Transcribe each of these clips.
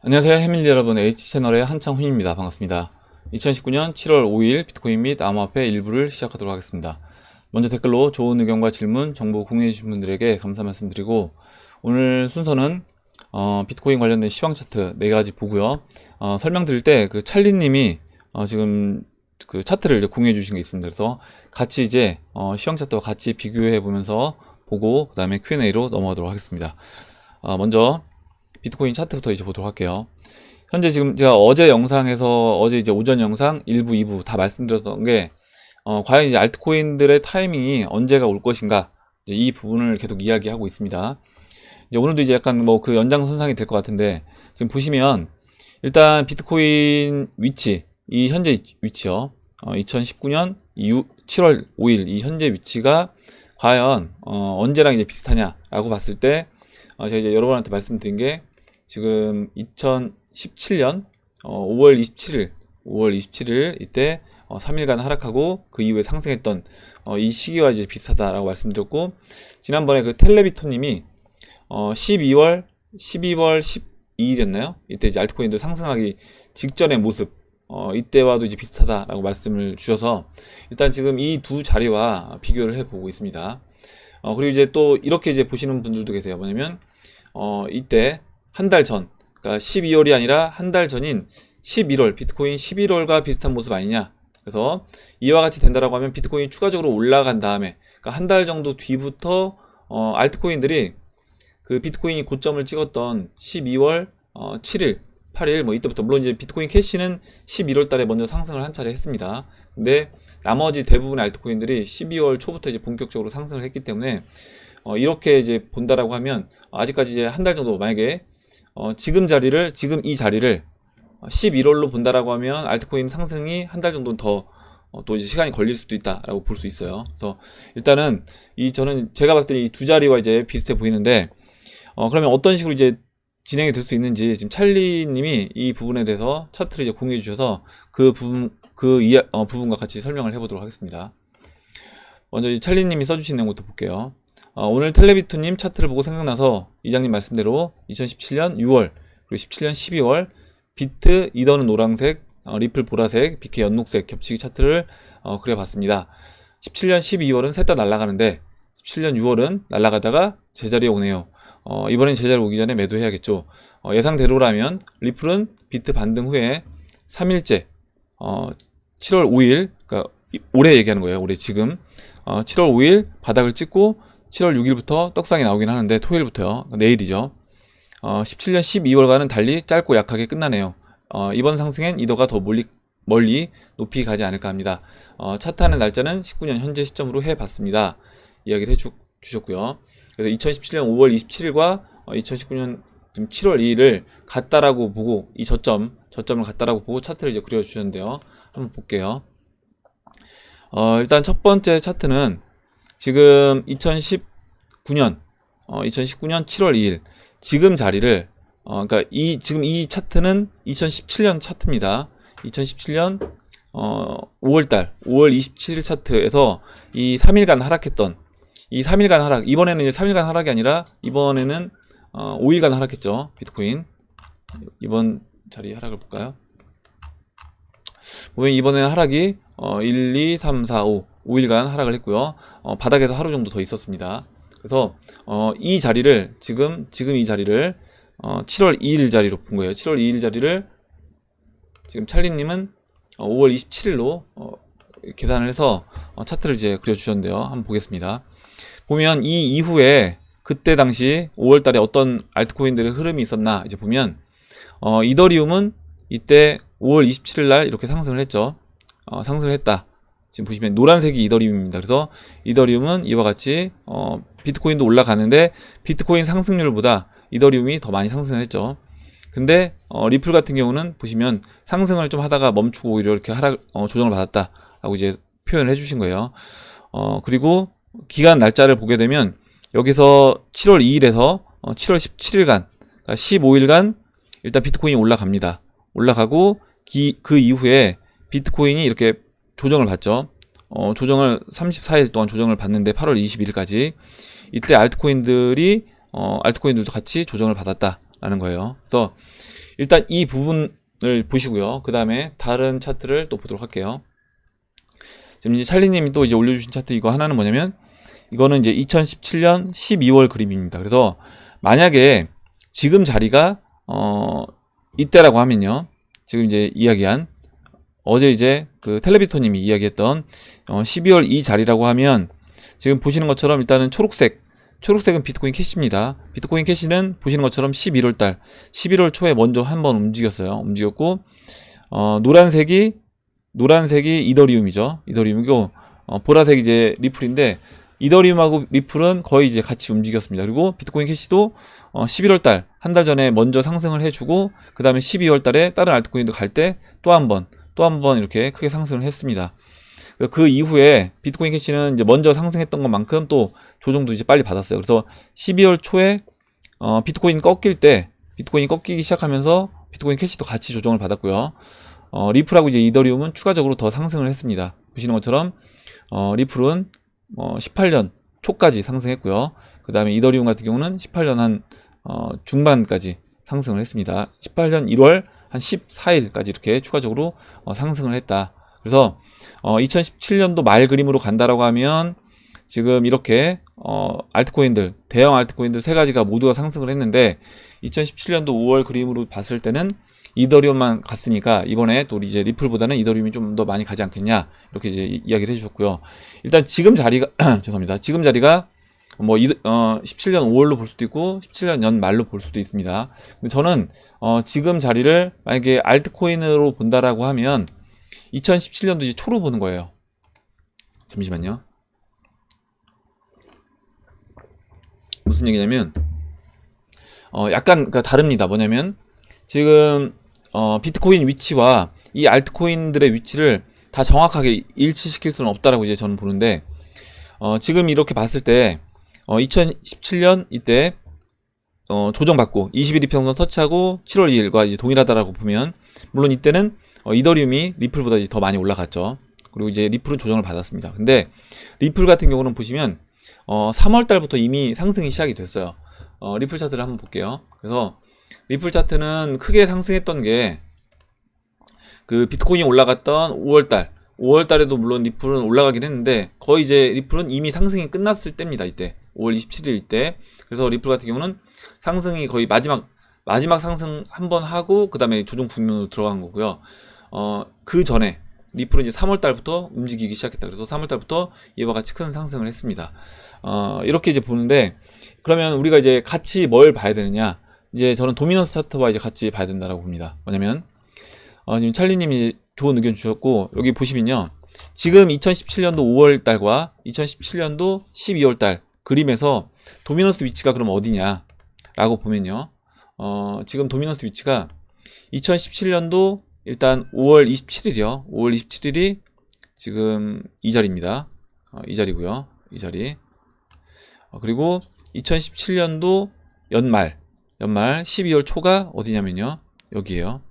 안녕하세요 해밀리 여러분, H채널의 한창훈입니다. 반갑습니다. 2019년 7월 5일 비트코인 및 암호화폐 일부를 시작하도록 하겠습니다. 먼저 댓글로 좋은 의견과 질문, 정보 공유해 주신 분들에게 감사 말씀드리고, 오늘 순서는 비트코인 관련된 시황 차트 4가지 보고요. 설명드릴 때 그 찰리님이 지금 그 차트를 이제 공유해 주신 게 있습니다. 그래서 같이 이제 시황 차트와 같이 비교해 보면서 보고, 그 다음에 Q&A로 넘어가도록 하겠습니다. 먼저 비트코인 차트부터 이제 보도록 할게요. 현재 지금 제가 어제 영상에서 어제 이제 오전 영상 1부, 2부 다 말씀드렸던 게 과연 이제 알트코인들의 타이밍이 언제가 올 것인가, 이 부분을 계속 이야기하고 있습니다. 이제 오늘도 이제 약간 뭐 그 연장선상이 될 것 같은데, 지금 보시면 일단 비트코인 위치, 이 현재 위치요. 2019년 7월 5일 이 현재 위치가 과연 언제랑 이제 비슷하냐라고 봤을 때, 제가 이제 여러분한테 말씀드린 게 지금 2017년 5월 27일 이때 3일간 하락하고 그 이후에 상승했던 이 시기와 이제 비슷하다라고 말씀드렸고, 지난번에 그 텔레비토님이 12월 12일이었나요? 이때 이제 알트코인들 상승하기 직전의 모습, 이때와도 이제 비슷하다라고 말씀을 주셔서 일단 지금 이 두 자리와 비교를 해보고 있습니다. 그리고 이제 또 이렇게 이제 보시는 분들도 계세요. 뭐냐면 이때 한 달 전, 그러니까 12월이 아니라 한 달 전인 11월, 비트코인 11월과 비슷한 모습 아니냐. 그래서 이와 같이 된다라고 하면 비트코인이 추가적으로 올라간 다음에, 그러니까 한 달 정도 뒤부터 알트코인들이 그 비트코인이 고점을 찍었던 12월 7일, 8일 뭐 이때부터, 물론 이제 비트코인 캐시는 11월 달에 먼저 상승을 한 차례 했습니다. 근데 나머지 대부분의 알트코인들이 12월 초부터 이제 본격적으로 상승을 했기 때문에 이렇게 이제 본다라고 하면 아직까지 이제 한 달 정도, 만약에 지금 이 자리를 11월로 본다라고 하면 알트코인 상승이 한 달 정도는 더 또 이제 시간이 걸릴 수도 있다라고 볼 수 있어요. 그래서 일단은 저는 제가 봤을 때 이 두 자리와 이제 비슷해 보이는데, 그러면 어떤 식으로 이제 진행이 될 수 있는지 지금 찰리님이 이 부분에 대해서 차트를 이제 공유해 주셔서 그 부분과 같이 설명을 해보도록 하겠습니다. 먼저 이 찰리님이 써주신 내용부터 볼게요. 오늘 텔레비토님 차트를 보고 생각나서 이장님 말씀대로 2017년 6월 그리고 17년 12월 비트 이더는 노란색, 리플 보라색, BK 연녹색 겹치기 차트를 그려봤습니다. 17년 12월은 셋 다 날아가는데 17년 6월은 날아가다가 제자리에 오네요. 이번엔 제자리 오기 전에 매도해야겠죠. 예상대로라면 리플은 비트 반등 후에 3일째 7월 5일, 그러니까 올해 얘기하는 거예요. 올해 지금 7월 5일 바닥을 찍고 7월 6일부터 떡상이 나오긴 하는데, 토요일부터요. 내일이죠. 17년 12월과는 달리 짧고 약하게 끝나네요. 이번 상승엔 이더가 더 멀리 높이 가지 않을까 합니다. 차트하는 날짜는 19년 현재 시점으로 해봤습니다. 이야기를 해주셨고요. 그래서 2017년 5월 27일과 2019년 7월 2일을 같다라고 보고, 이 저점을 같다라고 보고 차트를 이제 그려주셨는데요. 한번 볼게요. 일단 첫 번째 차트는 지금 2019년 7월 2일 지금 자리를, 그러니까 지금 이 차트는 2017년 차트입니다. 2017년 5월달 5월 27일 차트에서 이 3일간 하락했던 이 3일간 하락, 이번에는 이제 3일간 하락이 아니라 이번에는 5일간 하락했죠. 비트코인 이번 자리 하락을 볼까요? 보면 이번에는 하락이 1, 2, 3, 4, 5일간 하락을 했고요. 바닥에서 하루 정도 더 있었습니다. 그래서 이 자리를 지금 이 자리를 7월 2일 자리로 본 거예요. 7월 2일 자리를 지금 찰리님은 5월 27일로 계산을 해서 차트를 이제 그려주셨는데요. 한번 보겠습니다. 보면 이 이후에 그때 당시 5월달에 어떤 알트코인들의 흐름이 있었나 이제 보면, 이더리움은 이때 5월 27일 날 이렇게 상승을 했죠. 상승을 했다. 지금 보시면 노란색이 이더리움입니다. 그래서 이더리움은 이와 같이 비트코인도 올라가는데 비트코인 상승률보다 이더리움이 더 많이 상승을 했죠. 근데 리플 같은 경우는 보시면 상승을 좀 하다가 멈추고 오히려 이렇게 하락 조정을 받았다라고 이제 표현을 해주신 거예요. 그리고 기간 날짜를 보게 되면 여기서 7월 2일에서 7월 17일간, 그러니까 15일간 일단 비트코인이 올라갑니다. 올라가고 그 이후에 비트코인이 이렇게 조정을 받죠. 조정을 34일 동안 조정을 받는데 8월 21일까지 이때 알트코인들도 같이 조정을 받았다라는 거예요. 그래서 일단 이 부분을 보시고요. 그 다음에 다른 차트를 또 보도록 할게요. 지금 이제 찰리님이 또 이제 올려주신 차트 이거 하나는 뭐냐면, 이거는 이제 2017년 12월 그림입니다. 그래서 만약에 지금 자리가 이때라고 하면요, 지금 이제 이야기한 어제 이제 그 텔레비토님이 이야기했던 12월 이 자리라고 하면, 지금 보시는 것처럼 일단은 초록색은 비트코인 캐시입니다. 비트코인 캐시는 보시는 것처럼 11월 초에 먼저 한번 움직였고, 노란색이 이더리움이죠. 이더리움이고, 보라색이 이제 리플인데, 이더리움하고 리플은 거의 이제 같이 움직였습니다. 그리고 비트코인 캐시도 11월달 한 달 전에 먼저 상승을 해주고, 그 다음에 12월달에 다른 알트코인도 갈 때 또 한 번 이렇게 크게 상승을 했습니다. 그 이후에 비트코인 캐시는 이제 먼저 상승했던 것만큼 또 조정도 이제 빨리 받았어요. 그래서 12월 초에 비트코인 꺾이기 시작하면서 비트코인 캐시도 같이 조정을 받았고요. 리플하고 이제 이더리움은 추가적으로 더 상승을 했습니다. 보시는 것처럼 리플은 18년 초까지 상승했고요. 그 다음에 이더리움 같은 경우는 18년 한 중반까지 상승을 했습니다. 18년 1월 한 14일까지 이렇게 추가적으로 상승을 했다. 그래서 2017년도 말 그림으로 간다라고 하면, 지금 이렇게 알트코인들, 대형 알트코인들 세 가지가 모두가 상승을 했는데, 2017년도 5월 그림으로 봤을 때는 이더리움만 갔으니까 이번에 또 이제 리플보다는 이더리움이 좀 더 많이 가지 않겠냐, 이렇게 이제 이야기를 해주셨고요. 일단 지금 자리가 죄송합니다. 지금 자리가 뭐 17년 5월로 볼 수도 있고 17년 연 말로 볼 수도 있습니다. 근데 저는 지금 자리를 만약에 알트코인으로 본다라고 하면 2017년도 이제 초로 보는 거예요. 잠시만요. 무슨 얘기냐면 약간 다릅니다. 뭐냐면 지금 비트코인 위치와 이 알트코인들의 위치를 다 정확하게 일치시킬 수는 없다라고 이제 저는 보는데, 지금 이렇게 봤을 때 2017년 이때 조정받고 21 이평선 터치하고 7월 2일과 이제 동일하다라고 보면, 물론 이때는 이더리움이 리플보다 이제 더 많이 올라갔죠. 그리고 이제 리플은 조정을 받았습니다. 근데 리플 같은 경우는 보시면 3월 달부터 이미 상승이 시작이 됐어요. 리플 차트를 한번 볼게요. 그래서 리플 차트는 크게 상승했던 게 그 비트코인이 올라갔던 5월 달에도 물론 리플은 올라가긴 했는데, 거의 이제 리플은 이미 상승이 끝났을 때입니다. 이때 5월 27일 때. 그래서 리플 같은 경우는 상승이 거의 마지막 상승 한번 하고 그 다음에 조정 국면으로 들어간 거고요. 그 전에 리플은 이제 3월 달부터 움직이기 시작했다. 그래서 3월 달부터 이와 같이 큰 상승을 했습니다. 이렇게 이제 보는데, 그러면 우리가 이제 같이 뭘 봐야 되느냐? 이제 저는 도미넌스 차트와 이제 같이 봐야 된다라고 봅니다. 뭐냐면 지금 찰리님이 좋은 의견 주셨고, 여기 보시면요, 지금 2017년도 5월 달과 2017년도 12월 달 그림에서 도미넌스 위치가 그럼 어디냐 라고 보면요, 지금 도미넌스 위치가 2017년도 일단 5월 27일이요 5월 27일이 지금 이 자리입니다. 이 자리고요, 이 자리. 그리고 2017년도 연말 12월 초가 어디냐면요, 여기에요.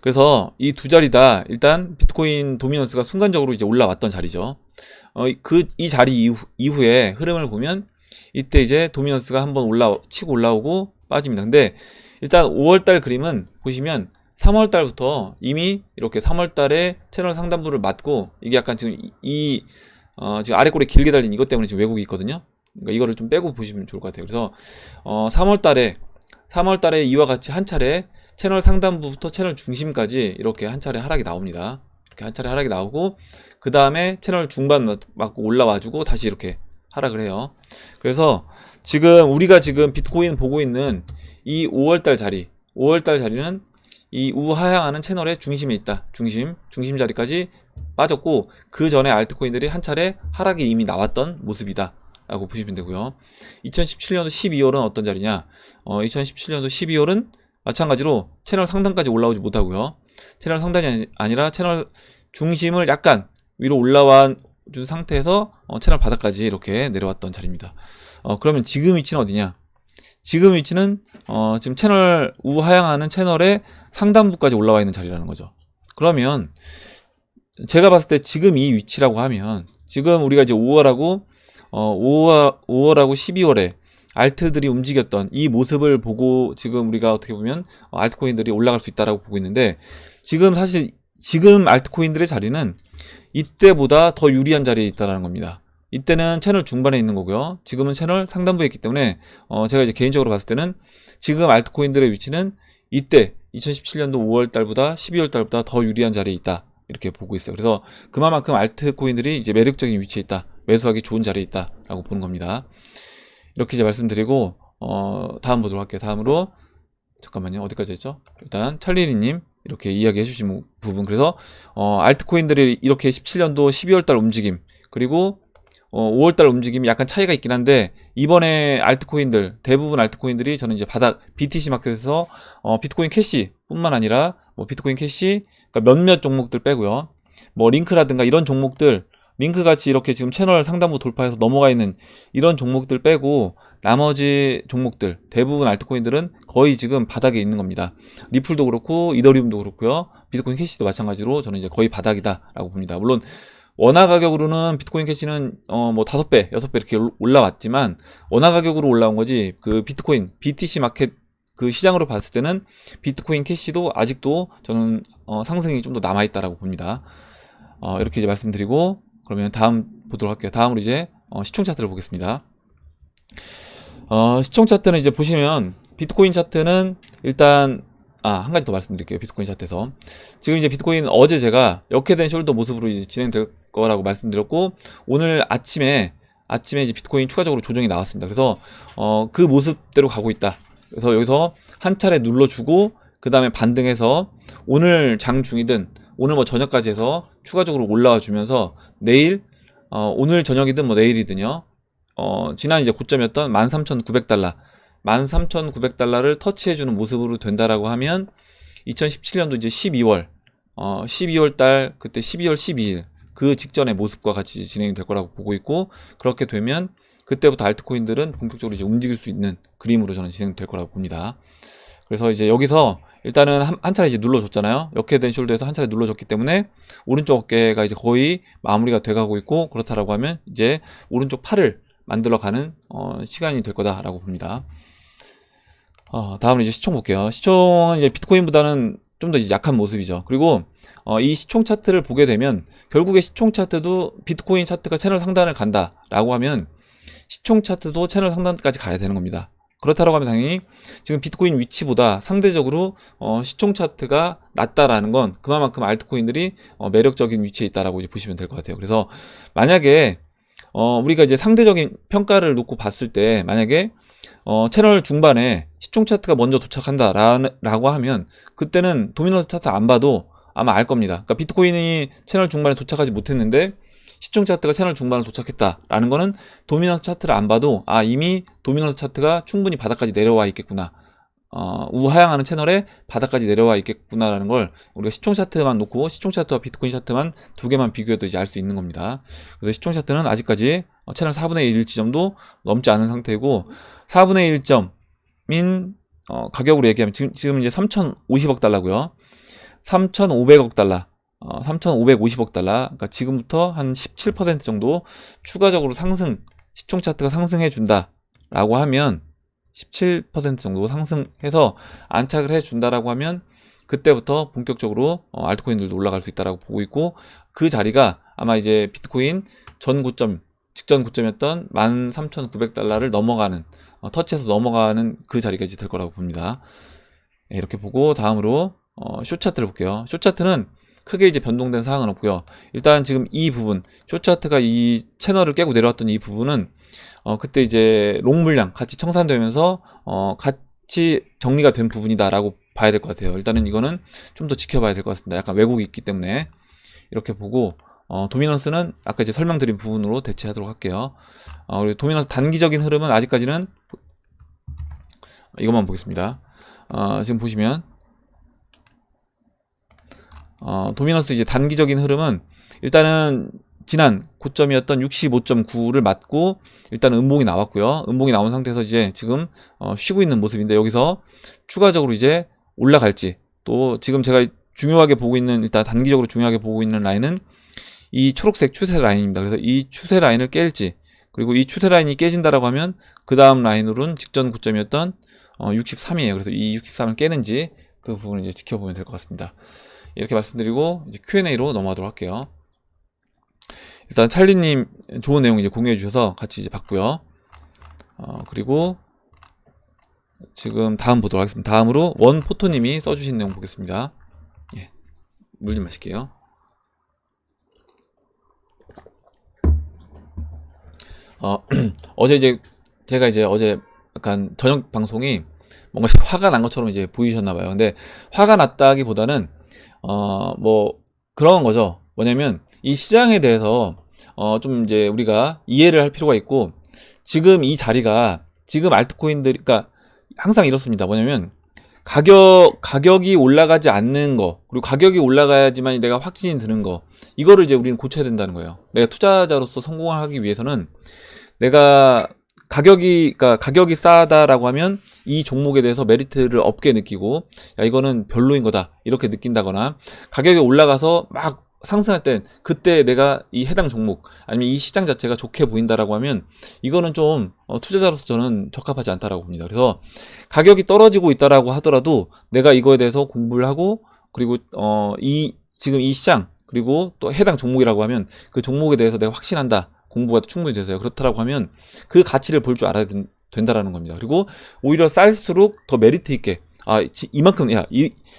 그래서 이 두 자리 다 일단 비트코인 도미넌스가 순간적으로 이제 올라왔던 자리죠. 이 자리 이후에 흐름을 보면 이때 이제 도미넌스가 한번 치고 올라오고 빠집니다. 근데 일단 5월달 그림은 보시면 3월달부터 이미 이렇게 3월달에 채널 상단부를 맞고, 이게 약간 지금 지금 아래 꼬리 길게 달린 이것 때문에 지금 왜곡이 있거든요. 그러니까 이거를 좀 빼고 보시면 좋을 것 같아요. 그래서 3월달에 이와 같이 한 차례 채널 상단부부터 채널 중심까지 이렇게 한 차례 하락이 나옵니다. 이렇게 한 차례 하락이 나오고, 그 다음에 채널 중반 맞고 올라와주고 다시 이렇게 하락을 해요. 그래서 지금 우리가 지금 비트코인 보고 있는 이 5월달 자리는 이 우하향하는 채널의 중심에 있다. 중심 자리까지 빠졌고, 그 전에 알트코인들이 한 차례 하락이 이미 나왔던 모습이다 라고 보시면 되고요. 2017년도 12월은 어떤 자리냐? 2017년도 12월은 마찬가지로 채널 상단까지 올라오지 못하고요. 채널 상단이 아니라 채널 중심을 약간 위로 올라와 준 상태에서 채널 바닥까지 이렇게 내려왔던 자리입니다. 그러면 지금 위치는 어디냐? 지금 위치는 지금 채널 우하향하는 채널의 상단부까지 올라와 있는 자리라는 거죠. 그러면 제가 봤을 때 지금 이 위치라고 하면, 지금 우리가 이제 5월하고 12월에 알트들이 움직였던 이 모습을 보고 지금 우리가 어떻게 보면 알트코인들이 올라갈 수 있다라고 보고 있는데, 지금 사실 지금 알트코인들의 자리는 이때보다 더 유리한 자리에 있다는 겁니다. 이때는 채널 중반에 있는 거고요. 지금은 채널 상단부에 있기 때문에 제가 이제 개인적으로 봤을 때는 지금 알트코인들의 위치는 이때 2017년도 5월 달보다 12월 달보다 더 유리한 자리에 있다, 이렇게 보고 있어요. 그래서 그만큼 알트코인들이 이제 매력적인 위치에 있다, 매수하기 좋은 자리에 있다라고 보는 겁니다. 이렇게 이제 말씀드리고 다음 보도록 할게요. 다음으로 잠깐만요. 어디까지 했죠? 일단 찰리리님 이렇게 이야기해 주신 부분. 그래서 알트코인들이 이렇게 17년도 12월 달 움직임, 그리고 5월 달 움직임이 약간 차이가 있긴 한데, 이번에 알트코인들 대부분 알트코인들이 저는 이제 바닥 BTC 마켓에서 비트코인 캐시 뿐만 아니라 뭐 비트코인 캐시, 그러니까 몇몇 종목들 빼고요, 뭐 링크라든가 이런 종목들, 링크 같이 이렇게 지금 채널 상단부 돌파해서 넘어가 있는 이런 종목들 빼고 나머지 종목들 대부분 알트코인들은 거의 지금 바닥에 있는 겁니다. 리플도 그렇고 이더리움도 그렇고요, 비트코인 캐시도 마찬가지로 저는 이제 거의 바닥이다라고 봅니다. 물론 원화 가격으로는 비트코인 캐시는 뭐 5배, 6배 이렇게 올라왔지만 원화 가격으로 올라온 거지, 그 비트코인 BTC 마켓 그 시장으로 봤을 때는 비트코인 캐시도 아직도 저는 상승이 좀 더 남아있다라고 봅니다. 이렇게 이제 말씀드리고, 그러면 다음 보도록 할게요. 다음으로 이제 시총 차트를 보겠습니다. 시총 차트는 이제 보시면 비트코인 차트는 일단 한 가지 더 말씀드릴게요. 비트코인 차트에서 지금 이제 비트코인 어제 제가 역회된 숄더 모습으로 이제 진행될 거라고 말씀드렸고, 오늘 아침에 이제 비트코인 추가적으로 조정이 나왔습니다. 그래서 그 모습대로 가고 있다. 그래서 여기서 한 차례 눌러주고 그 다음에 반등해서 오늘 장중이든 오늘 뭐 저녁까지 해서 추가적으로 올라와 주면서 내일 오늘 저녁이든 뭐 내일이든요, 지난 이제 고점이었던 13,900달러 13,900달러를 터치해주는 모습으로 된다라고 하면 2017년도 이제 12월 달, 그때 12월 12일 그 직전의 모습과 같이 진행이 될 거라고 보고 있고, 그렇게 되면 그때부터 알트코인들은 본격적으로 이제 움직일 수 있는 그림으로 저는 진행될 거라고 봅니다. 그래서 이제 여기서 일단은 한 차례 이제 눌러줬잖아요. 역회된 숄더에서 한 차례 눌러줬기 때문에 오른쪽 어깨가 이제 거의 마무리가 돼가고 있고, 그렇다라고 하면 이제 오른쪽 팔을 만들어가는 시간이 될 거다라고 봅니다. 다음으로 이제 시총 볼게요. 시총은 이제 비트코인보다는 좀 더 약한 모습이죠. 그리고 이 시총 차트를 보게 되면 결국에 시총 차트도 비트코인 차트가 채널 상단을 간다라고 하면 시총 차트도 채널 상단까지 가야 되는 겁니다. 그렇다고 하면 당연히 지금 비트코인 위치보다 상대적으로 시총 차트가 낮다라는 건 그만큼 알트코인들이 매력적인 위치에 있다라고 이제 보시면 될 것 같아요. 그래서 만약에 우리가 이제 상대적인 평가를 놓고 봤을 때, 만약에 채널 중반에 시총 차트가 먼저 도착한다라고 하면 그때는 도미넌스 차트 안 봐도 아마 알 겁니다. 그러니까 비트코인이 채널 중반에 도착하지 못했는데 시총 차트가 채널 중반을 도착했다라는 거는 도미넌스 차트를 안 봐도 이미 도미넌스 차트가 충분히 바닥까지 내려와 있겠구나, 우하향하는 채널에 바닥까지 내려와 있겠구나라는 걸 우리가 시총 차트만 놓고 시총 차트와 비트코인 차트만 두 개만 비교해도 이제 알 수 있는 겁니다. 그래서 시총 차트는 아직까지 채널 4분의 1 지점도 넘지 않은 상태이고, 4분의 1점인 가격으로 얘기하면 지금 이제 3,050억 달러고요. 3,500억 달러, 3,550억 달러. 그러니까 지금부터 한 17% 정도 추가적으로 시총 차트가 상승해 준다라고 하면 17% 정도 상승해서 안착을 해 준다라고 하면 그때부터 본격적으로 알트코인들도 올라갈 수 있다라고 보고 있고, 그 자리가 아마 이제 비트코인 직전 고점이었던 13,900달러를 넘어가는, 터치해서 넘어가는 그 자리가 이제 될 거라고 봅니다. 이렇게 보고 다음으로 숏 차트를 볼게요. 숏 차트는 크게 이제 변동된 사항은 없고요. 일단 지금 이 부분, 숏 차트가 이 채널을 깨고 내려왔던 이 부분은 그때 이제 롱 물량 같이 청산되면서 같이 정리가 된 부분이다라고 봐야 될 것 같아요. 일단은 이거는 좀 더 지켜봐야 될 것 같습니다. 약간 왜곡이 있기 때문에 이렇게 보고, 도미넌스는 아까 이제 설명드린 부분으로 대체하도록 할게요. 그리고 도미넌스 단기적인 흐름은 아직까지는 이것만 보겠습니다. 지금 보시면 도미넌스 이제 단기적인 흐름은 일단은 지난 고점이었던 65.9를 맞고 일단 음봉이 나왔고요. 음봉이 나온 상태에서 이제 지금 쉬고 있는 모습인데, 여기서 추가적으로 이제 올라갈지, 또 지금 제가 중요하게 보고 있는, 일단 단기적으로 중요하게 보고 있는 라인은 이 초록색 추세 라인입니다. 그래서 이 추세 라인을 깰지, 그리고 이 추세 라인이 깨진다라고 하면 그 다음 라인으로는 직전 고점이었던 63이에요. 그래서 이 63을 깨는지 그 부분을 이제 지켜보면 될 것 같습니다. 이렇게 말씀드리고 이제 Q&A로 넘어가도록 할게요. 일단 찰리님 좋은 내용 이제 공유해 주셔서 같이 이제 봤고요. 그리고 지금 다음 보도록 하겠습니다. 다음으로 원포토님이 써주신 내용 보겠습니다. 예, 물 좀 마실게요. 어제 이제 제가 이제 어제 약간 저녁 방송이 뭔가 화가 난 것처럼 이제 보이셨나봐요. 근데 화가 났다기보다는 뭐 그런 거죠. 뭐냐면 이 시장에 대해서 좀 이제 우리가 이해를 할 필요가 있고, 지금 이 자리가 지금 알트코인들, 그러니까 항상 이렇습니다. 뭐냐면 가격이 올라가지 않는 거, 그리고 가격이 올라가야지만 내가 확신이 드는 거, 이거를 이제 우리는 고쳐야 된다는 거예요. 내가 투자자로서 성공하기 위해서는 내가 그러니까 가격이 싸다라고 하면 이 종목에 대해서 메리트를 없게 느끼고, 야, 이거는 별로인 거다, 이렇게 느낀다거나, 가격이 올라가서 막 상승할 땐 그때 내가 이 해당 종목 아니면 이 시장 자체가 좋게 보인다라고 하면 이거는 좀 투자자로서 저는 적합하지 않다라고 봅니다. 그래서 가격이 떨어지고 있다라고 하더라도 내가 이거에 대해서 공부를 하고, 그리고 지금 이 시장, 그리고 또 해당 종목이라고 하면 그 종목에 대해서 내가 확신한다, 공부가 충분히 돼서요. 그렇다라고 하면 그 가치를 볼 줄 알아야 된다라는 겁니다. 그리고 오히려 쌀수록 더 메리트 있게, 이만큼,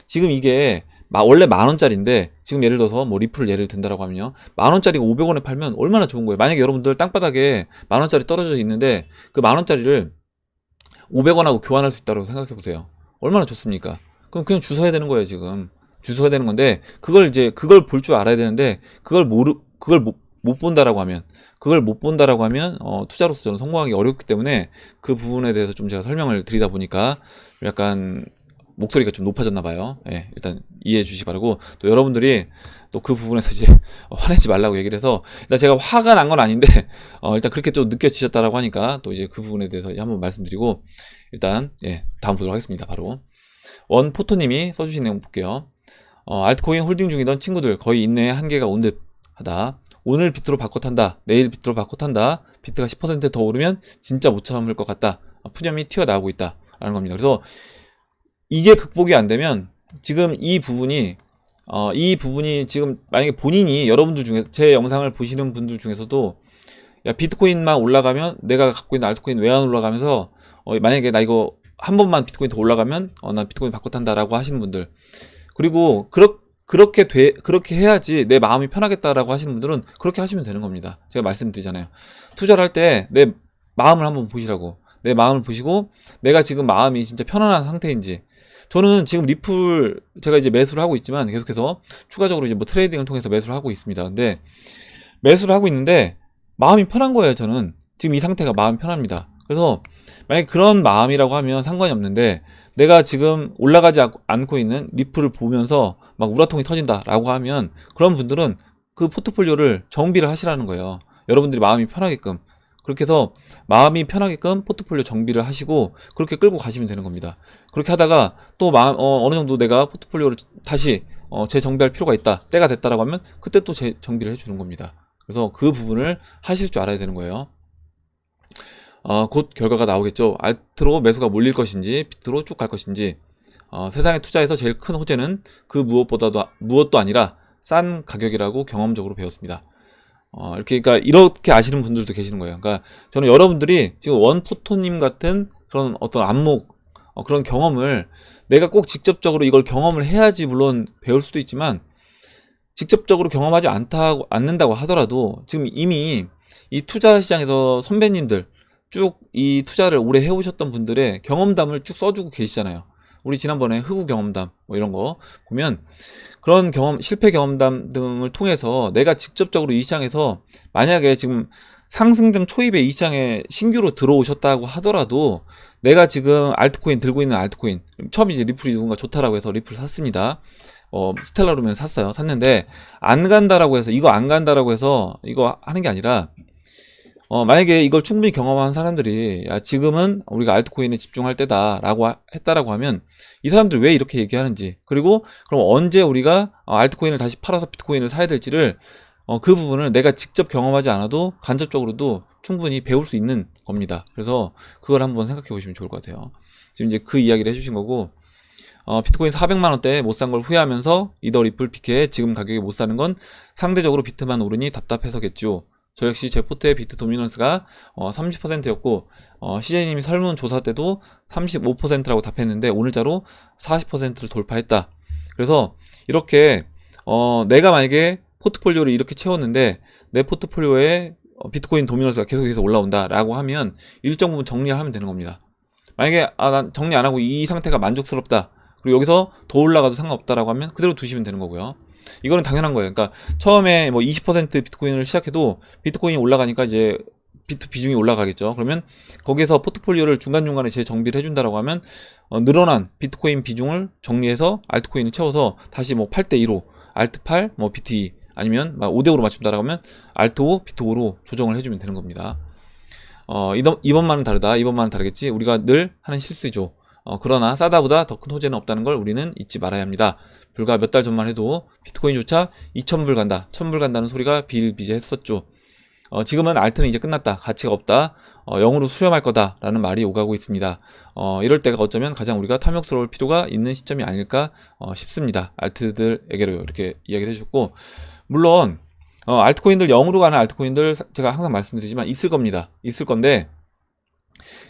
지금 이게 원래 10,000원짜리인데 지금 예를 들어서 뭐 리플을 예를 든다라고 하면요, 10,000원짜리가 500원에 팔면 얼마나 좋은 거예요. 만약에 여러분들 땅바닥에 10,000원짜리 떨어져 있는데 그 10,000원짜리를 500원하고 교환할 수 있다고 생각해 보세요. 얼마나 좋습니까? 그럼 그냥 주워야 되는 거예요. 지금 주워야 되는 건데, 그걸 볼 줄 알아야 되는데, 그걸 못 본다라고 하면 투자로서 저는 성공하기 어렵기 때문에 그 부분에 대해서 좀 제가 설명을 드리다 보니까 약간 목소리가 좀 높아졌나 봐요. 예, 일단 이해해 주시기 바라고, 또 여러분들이 또 그 부분에서 이제 화내지 말라고 얘기를 해서, 일단 제가 화가 난 건 아닌데 일단 그렇게 또 느껴지셨다라고 하니까 또 이제 그 부분에 대해서 한번 말씀드리고, 일단 다음 보도록 하겠습니다. 바로 원포토님이 써주신 내용 볼게요. 알트코인 홀딩 중이던 친구들 거의 인내의 한계가 온 듯 하다. 오늘 비트로 바꿔 탄다, 내일 비트로 바꿔 탄다, 비트가 10% 더 오르면 진짜 못 참을 것 같다, 푸념이 튀어나오고 있다 라는 겁니다. 그래서 이게 극복이 안 되면 지금 이 부분이 지금 만약에 본인이, 여러분들 중에 제 영상을 보시는 분들 중에서도 야, 비트코인만 올라가면 내가 갖고 있는 알트코인 왜 안 올라가면서 만약에 나 이거 한 번만 비트코인 더 올라가면 나 비트코인 바꿔 탄다라고 하시는 분들, 그리고 그렇게 해야지 내 마음이 편하겠다라고 하시는 분들은 그렇게 하시면 되는 겁니다. 제가 말씀드리잖아요. 투자를 할 때 내 마음을 한번 보시라고. 내 마음을 보시고 내가 지금 마음이 진짜 편안한 상태인지. 저는 지금 리플 제가 이제 매수를 하고 있지만 계속해서 추가적으로 이제 뭐 트레이딩을 통해서 매수를 하고 있습니다. 근데 매수를 하고 있는데 마음이 편한 거예요. 저는 지금 이 상태가 마음이 편합니다. 그래서 만약에 그런 마음이라고 하면 상관이 없는데, 내가 지금 올라가지 않고 있는 리플을 보면서 막 우라통이 터진다라고 하면 그런 분들은 그 포트폴리오를 정비를 하시라는 거예요. 여러분들이 마음이 편하게끔. 그렇게 해서 마음이 편하게끔 포트폴리오 정비를 하시고 그렇게 끌고 가시면 되는 겁니다. 그렇게 하다가 또 어느 정도 내가 포트폴리오를 다시 재정비할 필요가 있다, 때가 됐다라고 하면 그때 또 재정비를 해주는 겁니다. 그래서 그 부분을 하실 줄 알아야 되는 거예요. 곧 결과가 나오겠죠. 알트로 매수가 몰릴 것인지 비트로 쭉 갈 것인지. 세상에 투자에서 제일 큰 호재는 그 무엇도 아니라 싼 가격이라고 경험적으로 배웠습니다. 그러니까 이렇게 아시는 분들도 계시는 거예요. 그러니까 저는 여러분들이 지금 원포토님 같은 그런 어떤 안목, 그런 경험을 내가 꼭 직접적으로 이걸 경험을 해야지 물론 배울 수도 있지만, 직접적으로 경험하지 않는다고 하더라도 지금 이미 이 투자 시장에서 선배님들 쭉 이 투자를 오래 해오셨던 분들의 경험담을 쭉 써주고 계시잖아요. 우리 지난번에 흑우 경험담 뭐 이런 거 보면 그런 실패 경험담 등을 통해서 내가 직접적으로 이 시장에서 만약에 지금 상승장 초입에 이 시장에 신규로 들어오셨다고 하더라도, 내가 지금 알트코인 들고 있는 알트코인, 처음에 이제 리플이 누군가 좋다라고 해서 리플 샀습니다. 스텔라루멘 샀는데 안 간다라고 해서, 이거 안 간다라고 해서 이거 하는 게 아니라, 만약에 이걸 충분히 경험한 사람들이 야, 지금은 우리가 알트코인에 집중할 때다라고 했다라고 하면 이 사람들이 왜 이렇게 얘기하는지, 그리고 그럼 언제 우리가 알트코인을 다시 팔아서 비트코인을 사야 될지를 그 부분을 내가 직접 경험하지 않아도 간접적으로도 충분히 배울 수 있는 겁니다. 그래서 그걸 한번 생각해 보시면 좋을 것 같아요. 지금 이제 그 이야기를 해주신 거고, 비트코인 400만원대에 못 산 걸 후회하면서 이더 리플 피케에 지금 가격에 못 사는 건 상대적으로 비트만 오르니 답답해서겠죠. 저 역시 제 포트의 비트 도미넌스가 30%였고 CJ님이 설문조사 때도 35%라고 답했는데 오늘자로 40%를 돌파했다. 그래서 이렇게 내가 만약에 포트폴리오를 이렇게 채웠는데 내 포트폴리오에 비트코인 도미넌스가 계속해서 올라온다 라고 하면 일정 부분 정리를 하면 되는 겁니다. 만약에 난 정리 안 하고 이 상태가 만족스럽다, 그리고 여기서 더 올라가도 상관없다라고 하면 그대로 두시면 되는 거고요. 이거는 당연한 거예요. 그러니까 처음에 뭐 20% 비트코인을 시작해도 비트코인이 올라가니까 이제 비트 비중이 올라가겠죠. 그러면 거기에서 포트폴리오를 중간중간에 재정비를 해준다라고 하면 늘어난 비트코인 비중을 정리해서 알트코인을 채워서 다시 뭐 8대2로 알트 8, 뭐 비트 2 아니면 5대5로 맞춘다라고 하면 알트 5, 비트 5로 조정을 해주면 되는 겁니다. 이번만은 다르다. 이번만은 다르겠지. 우리가 늘 하는 실수죠. 그러나 싸다보다 더 큰 호재는 없다는 걸 우리는 잊지 말아야 합니다. 불과 몇 달 전만 해도 비트코인조차 2,000불 간다, 1,000불 간다는 소리가 비일비재했었죠. 지금은 알트는 이제 끝났다, 가치가 없다, 0으로 수렴할 거다 라는 말이 오가고 있습니다. 이럴 때가 어쩌면 가장 우리가 탐욕스러울 필요가 있는 시점이 아닐까 싶습니다. 알트들에게로 이렇게 이야기를 해주셨고, 물론 알트코인들 0으로 가는 알트코인들 제가 항상 말씀드리지만 있을 겁니다. 있을 건데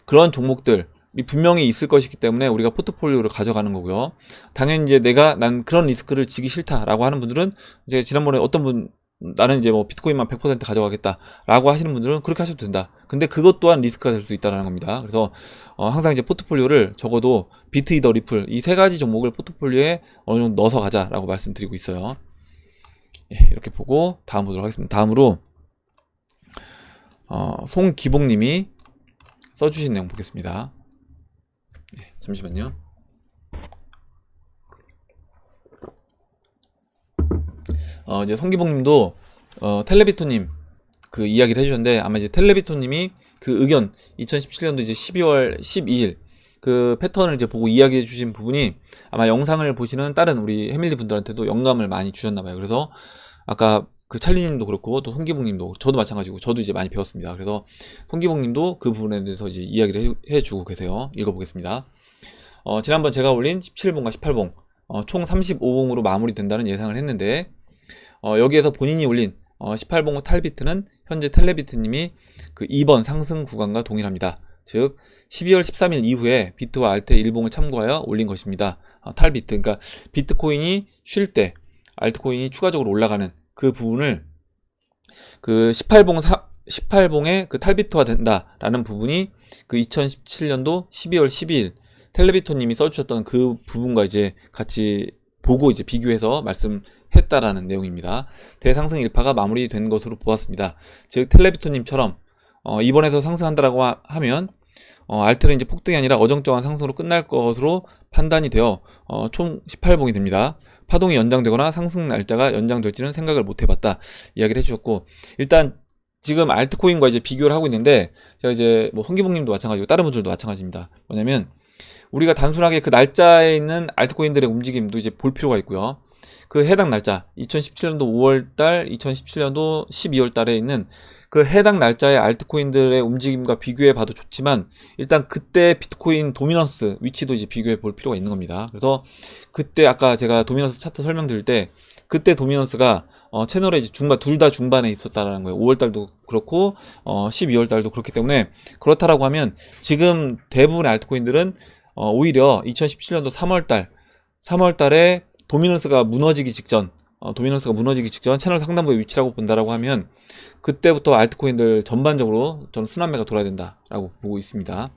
그런 종목들이 분명히 있을 것이기 때문에 우리가 포트폴리오를 가져가는 거고요. 당연히 이제 난 그런 리스크를 지기 싫다라고 하는 분들은, 이제 지난번에 어떤 분 나는 이제 뭐 비트코인만 100% 가져가겠다 라고 하시는 분들은 그렇게 하셔도 된다. 근데 그것 또한 리스크가 될 수 있다는 겁니다. 그래서 항상 이제 포트폴리오를 적어도 비트, 이더, 리플 이 세 가지 종목을 포트폴리오에 어느 정도 넣어서 가자라고 말씀드리고 있어요. 예, 이렇게 보고 다음 보도록 하겠습니다. 다음으로 송기봉님이 써주신 내용 보겠습니다. 네, 잠시만요. 이제 송기봉님도 텔레비토님 그 이야기를 해주셨는데, 아마 이제 텔레비토님이 그 의견 2017년도 이제 12월 12일 그 패턴을 이제 보고 이야기해 주신 부분이 아마 영상을 보시는 다른 우리 해밀리 분들한테도 영감을 많이 주셨나봐요. 그래서 아까 그 찰리님도 그렇고 또 송기봉님도, 저도 마찬가지고 저도 이제 많이 배웠습니다. 그래서 송기봉님도 그 부분에 대해서 이제 이야기를 해주고 계세요. 읽어보겠습니다. 지난번 제가 올린 17봉과 18봉 총 35봉으로 마무리된다는 예상을 했는데, 여기에서 본인이 올린 18봉 탈비트는 현재 텔레비트님이 그 2번 상승 구간과 동일합니다. 즉 12월 13일 이후에 비트와 알트의 일봉을 참고하여 올린 것입니다. 탈비트, 그러니까 비트코인이 쉴 때 알트코인이 추가적으로 올라가는 그 부분을 그 18봉의 그 탈비트화 된다라는 부분이 그 2017년도 12월 12일 텔레비토님이 써주셨던 그 부분과 이제 같이 보고 이제 비교해서 말씀했다라는 내용입니다. 대상승 일파가 마무리된 것으로 보았습니다. 즉 텔레비토님처럼 이번에서 상승한다라고 하면 알트는 이제 폭등이 아니라 어정쩡한 상승으로 끝날 것으로 판단이 되어 총 18봉이 됩니다. 파동이 연장되거나 상승 날짜가 연장될지는 생각을 못 해봤다 이야기를 해주셨고, 일단 지금 알트코인과 이제 비교를 하고 있는데, 제가 이제 뭐 송기봉님도 마찬가지고 다른 분들도 마찬가지입니다. 뭐냐면 우리가 단순하게 그 날짜에 있는 알트코인들의 움직임도 이제 볼 필요가 있고요. 그 해당 날짜 2017년도 5월달, 2017년도 12월달에 있는 그 해당 날짜의 알트코인들의 움직임과 비교해 봐도 좋지만, 일단 그때 비트코인 도미넌스 위치도 이제 비교해 볼 필요가 있는 겁니다. 그래서 그때 아까 제가 도미넌스 차트 설명드릴 때 그때 도미넌스가 채널에 이제 둘 다 중반에 있었다라는 거예요. 5월달도 그렇고 12월달도 그렇기 때문에, 그렇다라고 하면 지금 대부분의 알트코인들은 오히려 2017년도 3월달에 도미넌스가 무너지기 직전 채널 상단부의 위치라고 본다라고 하면, 그때부터 알트코인들 전반적으로 저는 순환매가 돌아야 된다라고 보고 있습니다.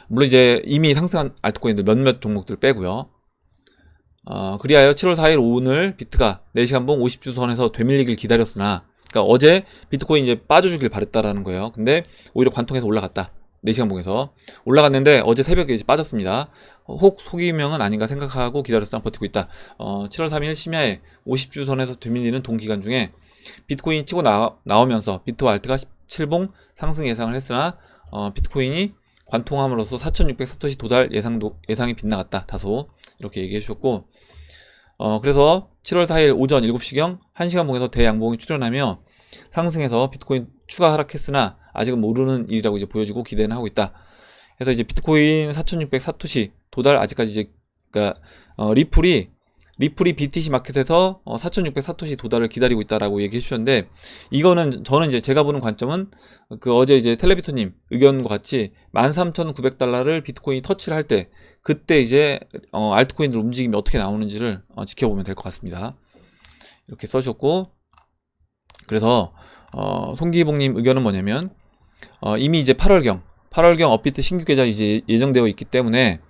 물론 이제 이미 상승한 알트코인들 몇몇 종목들 빼고요. 그리하여 7월 4일 오늘 비트가 4시간봉 50주 선에서 되밀리길 기다렸으나, 그러니까 어제 비트코인 이제 빠져주길 바랬다라는 거예요. 근데 오히려 관통해서 올라갔다. 4시간봉에서 올라갔는데 어제 새벽에 이제 빠졌습니다. 혹 소기명은 아닌가 생각하고 기다렸으나 버티고 있다. 7월 3일 심야에 50주 선에서 되밀리는 동기간 중에 비트코인이 치고 나오면서 비트와 알트가 17봉 상승 예상을 했으나 비트코인이 관통함으로써 4,600 사토시 도달 예상이 빗나갔다. 다소 이렇게 얘기해 주셨고, 그래서 7월 4일 오전 7시경 1시간 봉에서 대양봉이 출현하며 상승해서 비트코인 추가 하락했으나 아직은 모르는 일이라고 이제 보여지고 기대는 하고 있다. 그래서 이제 비트코인 4,600 사토시 도달 아직까지 이제 그러니까 리플이 BTC 마켓에서 4,600 사토시 도달을 기다리고 있다라고 얘기해 주셨는데, 이거는 저는 이제 제가 보는 관점은 그 어제 이제 텔레비토님 의견과 같이 13,900달러를 비트코인이 터치를 할 때 그때 이제 알트코인들 움직임이 어떻게 나오는지를 지켜보면 될 것 같습니다. 이렇게 써주셨고, 그래서 송기봉님 의견은 뭐냐면 이미 이제 8월경 업비트 신규 계좌 이제 예정되어 있기 때문에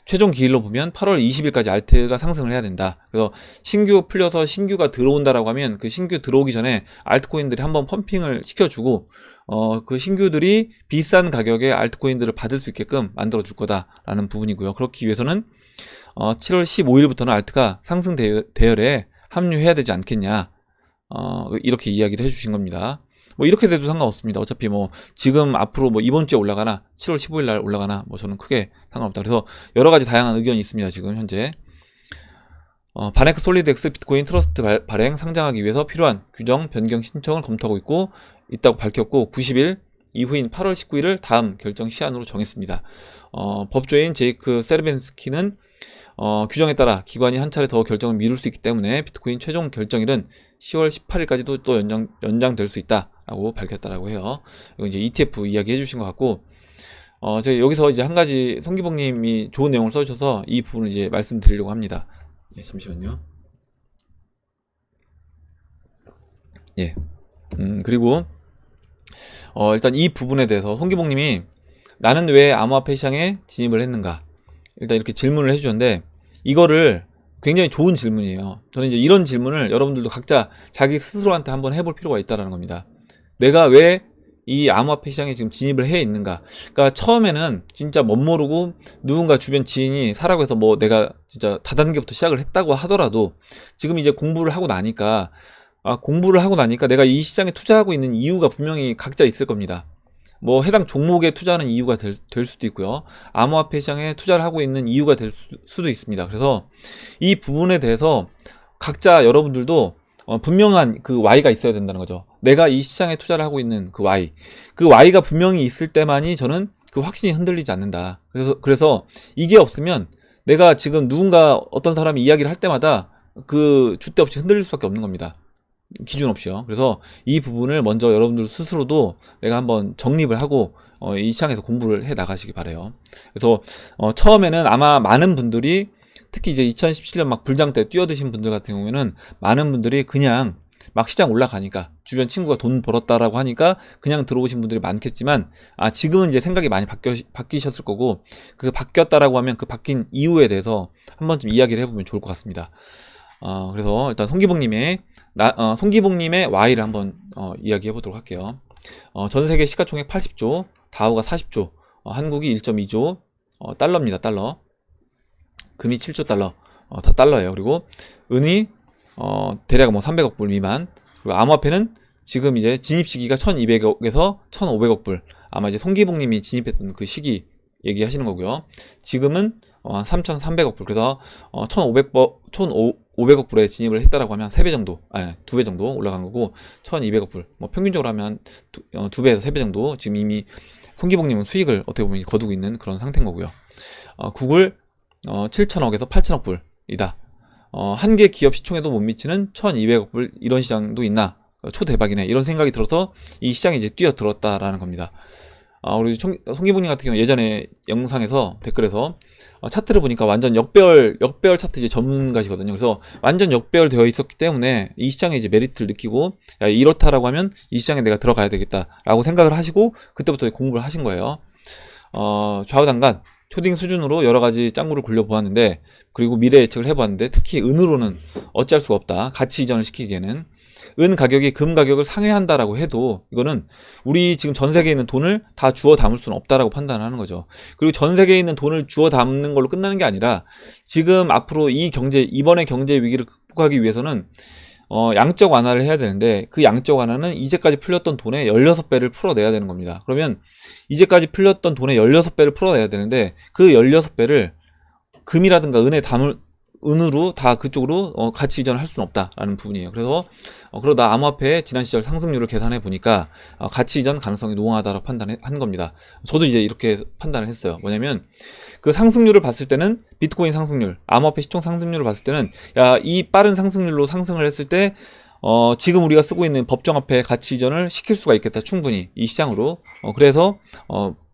최종 기일로 보면 8월 20일까지 알트가 상승을 해야 된다. 그래서 신규 풀려서 신규가 들어온다라고 하면 그 신규 들어오기 전에 알트코인들이 한번 펌핑을 시켜주고 그 신규들이 비싼 가격에 알트코인들을 받을 수 있게끔 만들어 줄 거다라는 부분이고요. 그렇기 위해서는 7월 15일부터는 알트가 상승 대열에 합류해야 되지 않겠냐, 이렇게 이야기를 해주신 겁니다. 뭐 이렇게 돼도 상관없습니다. 어차피 뭐 지금 앞으로 뭐 이번 주에 올라가나 7월 15일 날 올라가나 뭐 저는 크게 상관없다. 그래서 여러 가지 다양한 의견이 있습니다. 지금 현재 바네크 솔리드X 비트코인 트러스트 발행 상장하기 위해서 필요한 규정 변경 신청을 검토하고 있다고 밝혔고, 90일 이후인 8월 19일을 다음 결정 시한으로 정했습니다. 법조인 제이크 세르벤스키는 규정에 따라 기관이 한 차례 더 결정을 미룰 수 있기 때문에 비트코인 최종 결정일은 10월 18일까지도 또 연장될 수 있다라고 밝혔다라고 해요. 이거 이제 ETF 이야기 해주신 것 같고, 제가 여기서 이제 한 가지 송기봉님이 좋은 내용을 써주셔서 이 부분을 이제 말씀드리려고 합니다. 예, 잠시만요. 예. 그리고 일단 이 부분에 대해서 송기봉님이 나는 왜 암호화폐 시장에 진입을 했는가, 일단 이렇게 질문을 해주셨는데, 이거를 굉장히 좋은 질문이에요. 저는 이제 이런 질문을 여러분들도 각자 자기 스스로한테 한번 해볼 필요가 있다는 겁니다. 내가 왜 이 암호화폐 시장에 지금 진입을 해 있는가. 그러니까 처음에는 진짜 멋모르고 누군가 주변 지인이 사라고 해서 뭐 내가 진짜 다단계부터 시작을 했다고 하더라도, 지금 이제 공부를 하고 나니까 내가 이 시장에 투자하고 있는 이유가 분명히 각자 있을 겁니다. 뭐 해당 종목에 투자하는 이유가 될 수도 있고요. 암호화폐 시장에 투자를 하고 있는 이유가 될 수도 있습니다. 그래서 이 부분에 대해서 각자 여러분들도 분명한 그 Y가 있어야 된다는 거죠. 내가 이 시장에 투자를 하고 있는 그 Y가 분명히 있을 때만이 저는 그 확신이 흔들리지 않는다. 그래서 이게 없으면 내가 지금 누군가 어떤 사람이 이야기를 할 때마다 그 줏대 없이 흔들릴 수밖에 없는 겁니다. 기준 없이요. 그래서 이 부분을 먼저 여러분들 스스로도 내가 한번 정립을 하고 이 시장에서 공부를 해 나가시기 바래요. 그래서 처음에는 아마 많은 분들이, 특히 이제 2017년 막 불장 때 뛰어드신 분들 같은 경우에는 많은 분들이 그냥 막 시장 올라가니까 주변 친구가 돈 벌었다라고 하니까 그냥 들어오신 분들이 많겠지만, 지금은 이제 생각이 많이 바뀌셨을 거고, 그 바뀌었다라고 하면 그 바뀐 이유에 대해서 한번쯤 이야기를 해보면 좋을 것 같습니다. 그래서 일단 송기봉님의 Y를 한번 이야기해 보도록 할게요. 전 세계 시가총액 80조, 다우가 40조, 한국이 1.2조 달러입니다. 달러. 금이 7조 달러, 다 달러예요. 그리고 은이 대략 뭐 300억 불 미만. 그리고 암호화폐는 지금 이제 진입 시기가 1200억에서 1500억 불. 아마 이제 송기봉님이 진입했던 그 시기 얘기하시는 거고요. 지금은 3300억 불. 그래서 1500억 불에 진입을 했다라고 하면 3배 정도, 2배 정도 올라간 거고, 1200억 불. 뭐 평균적으로 하면 2배에서 3배 정도 지금 이미 송기봉님은 수익을 어떻게 보면 거두고 있는 그런 상태인 거고요. 구글 7천억에서 8천억 불이다. 한 개 기업 시총에도 못 미치는 1200억 불, 이런 시장도 있나? 초대박이네. 이런 생각이 들어서 이 시장에 이제 뛰어들었다라는 겁니다. 우리 송기봉님 같은 경우 예전에 영상에서 댓글에서 차트를 보니까 완전 역배열 차트 이제 전문가시거든요. 그래서 완전 역배열 되어 있었기 때문에 이 시장에 이제 메리트를 느끼고, 야, 이렇다라고 하면 이 시장에 내가 들어가야 되겠다라고 생각을 하시고 그때부터 공부를 하신 거예요. 좌우단간 초딩 수준으로 여러 가지 짱구를 굴려보았는데, 그리고 미래 예측을 해보았는데, 특히 은으로는 어찌할 수가 없다. 가치 이전을 시키기에는 은 가격이 금 가격을 상회한다라고 해도 이거는 우리 지금 전 세계에 있는 돈을 다 주워 담을 수는 없다라고 판단하는 거죠. 그리고 전 세계에 있는 돈을 주워 담는 걸로 끝나는 게 아니라, 지금 앞으로 이번의 경제 위기를 극복하기 위해서는 양적 완화를 해야 되는데, 그 양적 완화는 이제까지 풀렸던 돈의 16배를 풀어내야 되는 겁니다. 그러면 이제까지 풀렸던 돈의 16배를 풀어내야 되는데, 그 16배를 금이라든가 은으로 다 그쪽으로 가치 이전을 할 수는 없다라는 부분이에요. 그래서 그러다 암호화폐의 지난 시절 상승률을 계산해 보니까 가치 이전 가능성이 농후하다고 판단한 겁니다. 저도 이제 이렇게 판단을 했어요. 뭐냐면 그 상승률을 봤을 때는 비트코인 상승률, 암호화폐 시총 상승률을 봤을 때는 야, 이 빠른 상승률로 상승을 했을 때 지금 우리가 쓰고 있는 법정화폐 가치 이전을 시킬 수가 있겠다. 충분히 이 시장으로. 그래서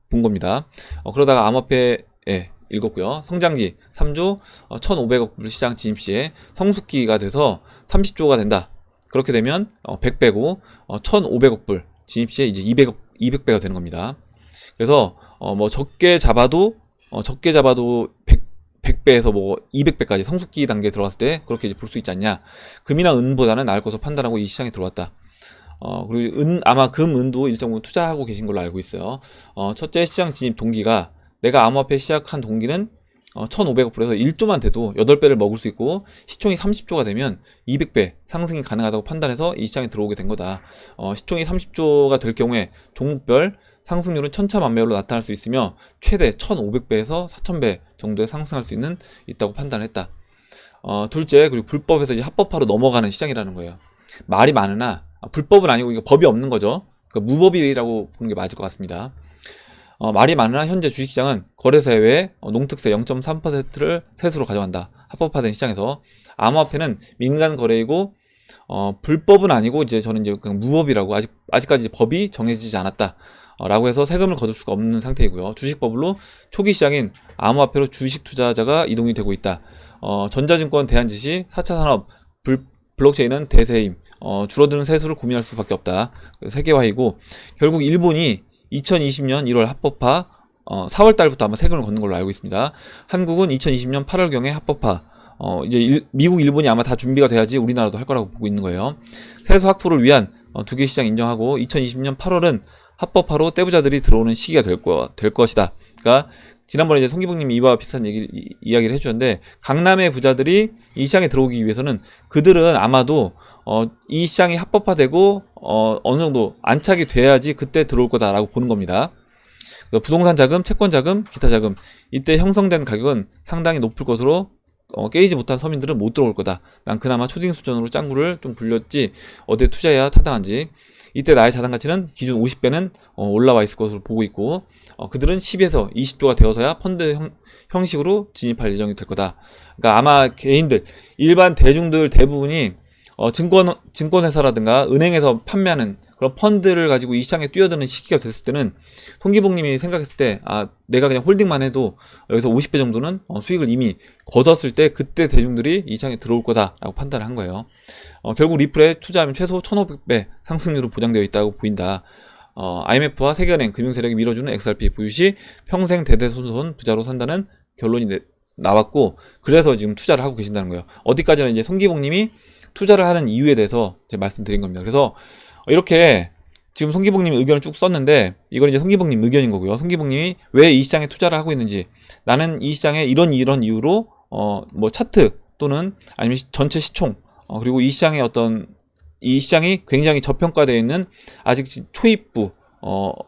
본 겁니다. 그러다가 암호화폐 읽었고요. 성장기 3조 1,500억 불 시장 진입 시에 성숙기가 돼서 30조가 된다. 그렇게 되면 100 빼고 1,500억 불 진입 시에 이제 200배가 되는 겁니다. 그래서 뭐 적게 잡아도 100배에서 뭐 200배까지 성숙기 단계에 들어갔을 때 그렇게 이제 볼 수 있지 않냐. 금이나 은보다는 나을 것으로 판단하고 이 시장에 들어왔다. 그리고 아마 은도 일정 부분 투자하고 계신 걸로 알고 있어요. 첫째 시장 진입 동기가 내가 암호화폐 시작한 동기는 1,500억 불에서 1조만 돼도 8배를 먹을 수 있고 시총이 30조가 되면 200배 상승이 가능하다고 판단해서 이 시장에 들어오게 된 거다. 시총이 30조가 될 경우에 종목별 상승률은 천차만별로 나타날 수 있으며 최대 1,500배에서 4,000배 정도에 상승할 수 있다고 판단했다. 둘째, 그리고 불법에서 이제 합법화로 넘어가는 시장이라는 거예요. 말이 많으나 불법은 아니고 이거 법이 없는 거죠. 그러니까 무법이라고 보는 게 맞을 것 같습니다. 말이 많으나 현재 주식시장은 거래소에 외에 농특세 0.3%를 세수로 가져간다. 합법화된 시장에서 암호화폐는 민간 거래이고 불법은 아니고 이제 저는 이제 그냥 무법이라고 아직까지 법이 정해지지 않았다. 라고 해서 세금을 거둘 수가 없는 상태이고요. 주식버블로 초기 시장인 암호화폐로 주식 투자자가 이동이 되고 있다. 전자증권 대한지시 4차 산업 블록체인은 대세임. 줄어드는 세수를 고민할 수밖에 없다. 세계화이고 결국 일본이 2020년 1월 합법화 4월 달부터 아마 세금을 걷는 걸로 알고 있습니다. 한국은 2020년 8월경에 합법화 이제 미국, 일본이 아마 다 준비가 돼야지 우리나라도 할 거라고 보고 있는 거예요. 세수 확보를 위한 두 개 시장 인정하고 2020년 8월은 합법화로 떼부자들이 들어오는 시기가 될 것이다. 그러니까 지난번에 이제 송기봉님이 이와 비슷한 이야기를 해주셨는데 강남의 부자들이 이 시장에 들어오기 위해서는 그들은 아마도 이 시장이 합법화되고 어느 정도 안착이 돼야지 그때 들어올 거다라고 보는 겁니다. 부동산 자금, 채권 자금, 기타 자금 이때 형성된 가격은 상당히 높을 것으로 깨이지 못한 서민들은 못 들어올 거다. 난 그나마 초딩 수준으로 짱구를 좀 불렸지 어디에 투자해야 타당한지. 이때 나의 자산 가치는 기준 50배는 올라와 있을 것으로 보고 있고 그들은 10에서 20조가 되어서야 펀드 형식으로 진입할 예정이 될 거다. 그러니까 아마 개인들, 일반 대중들 대부분이 증권회사라든가 은행에서 판매하는 그런 펀드를 가지고 이 시장에 뛰어드는 시기가 됐을 때는 송기봉님이 생각했을 때 내가 그냥 홀딩만 해도 여기서 50배 정도는 수익을 이미 거뒀을 때 그때 대중들이 이 시장에 들어올 거다라고 판단을 한 거예요. 결국 리플에 투자하면 최소 1,500배 상승률은 보장되어 있다고 보인다. IMF와 세계은행 금융세력이 밀어주는 XRP 보유 시 평생 대대손손 부자로 산다는 결론이 나왔고 그래서 지금 투자를 하고 계신다는 거예요. 어디까지나 이제 송기봉님이 투자를 하는 이유에 대해서 제가 말씀드린 겁니다. 그래서 이렇게 지금 송기봉님 의견을 쭉 썼는데 이건 이제 송기봉님 의견인 거고요. 송기봉님이 왜 이 시장에 투자를 하고 있는지 나는 이 시장에 이런 이유로 뭐 차트 또는 아니면 전체 시총 그리고 이 시장의 이 시장이 굉장히 저평가되어 있는 아직 초입부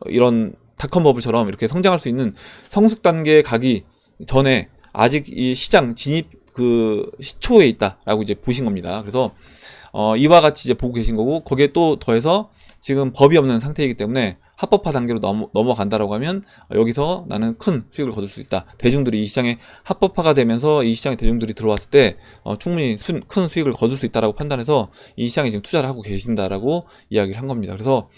이런 닷컴 버블처럼 이렇게 성장할 수 있는 성숙 단계에 가기 전에 아직 이 시장 진입 그 시초에 있다라고 이제 보신 겁니다. 그래서 이와 같이 이제 보고 계신 거고 거기에 또 더해서 지금 법이 없는 상태이기 때문에 합법화 단계로 넘어간다라고 하면 여기서 나는 큰 수익을 거둘 수 있다. 대중들이 이 시장에 합법화가 되면서 이 시장에 대중들이 들어왔을 때 충분히 큰 수익을 거둘 수 있다라고 판단해서 이 시장에 지금 투자를 하고 계신다라고 이야기를 한 겁니다. 그래서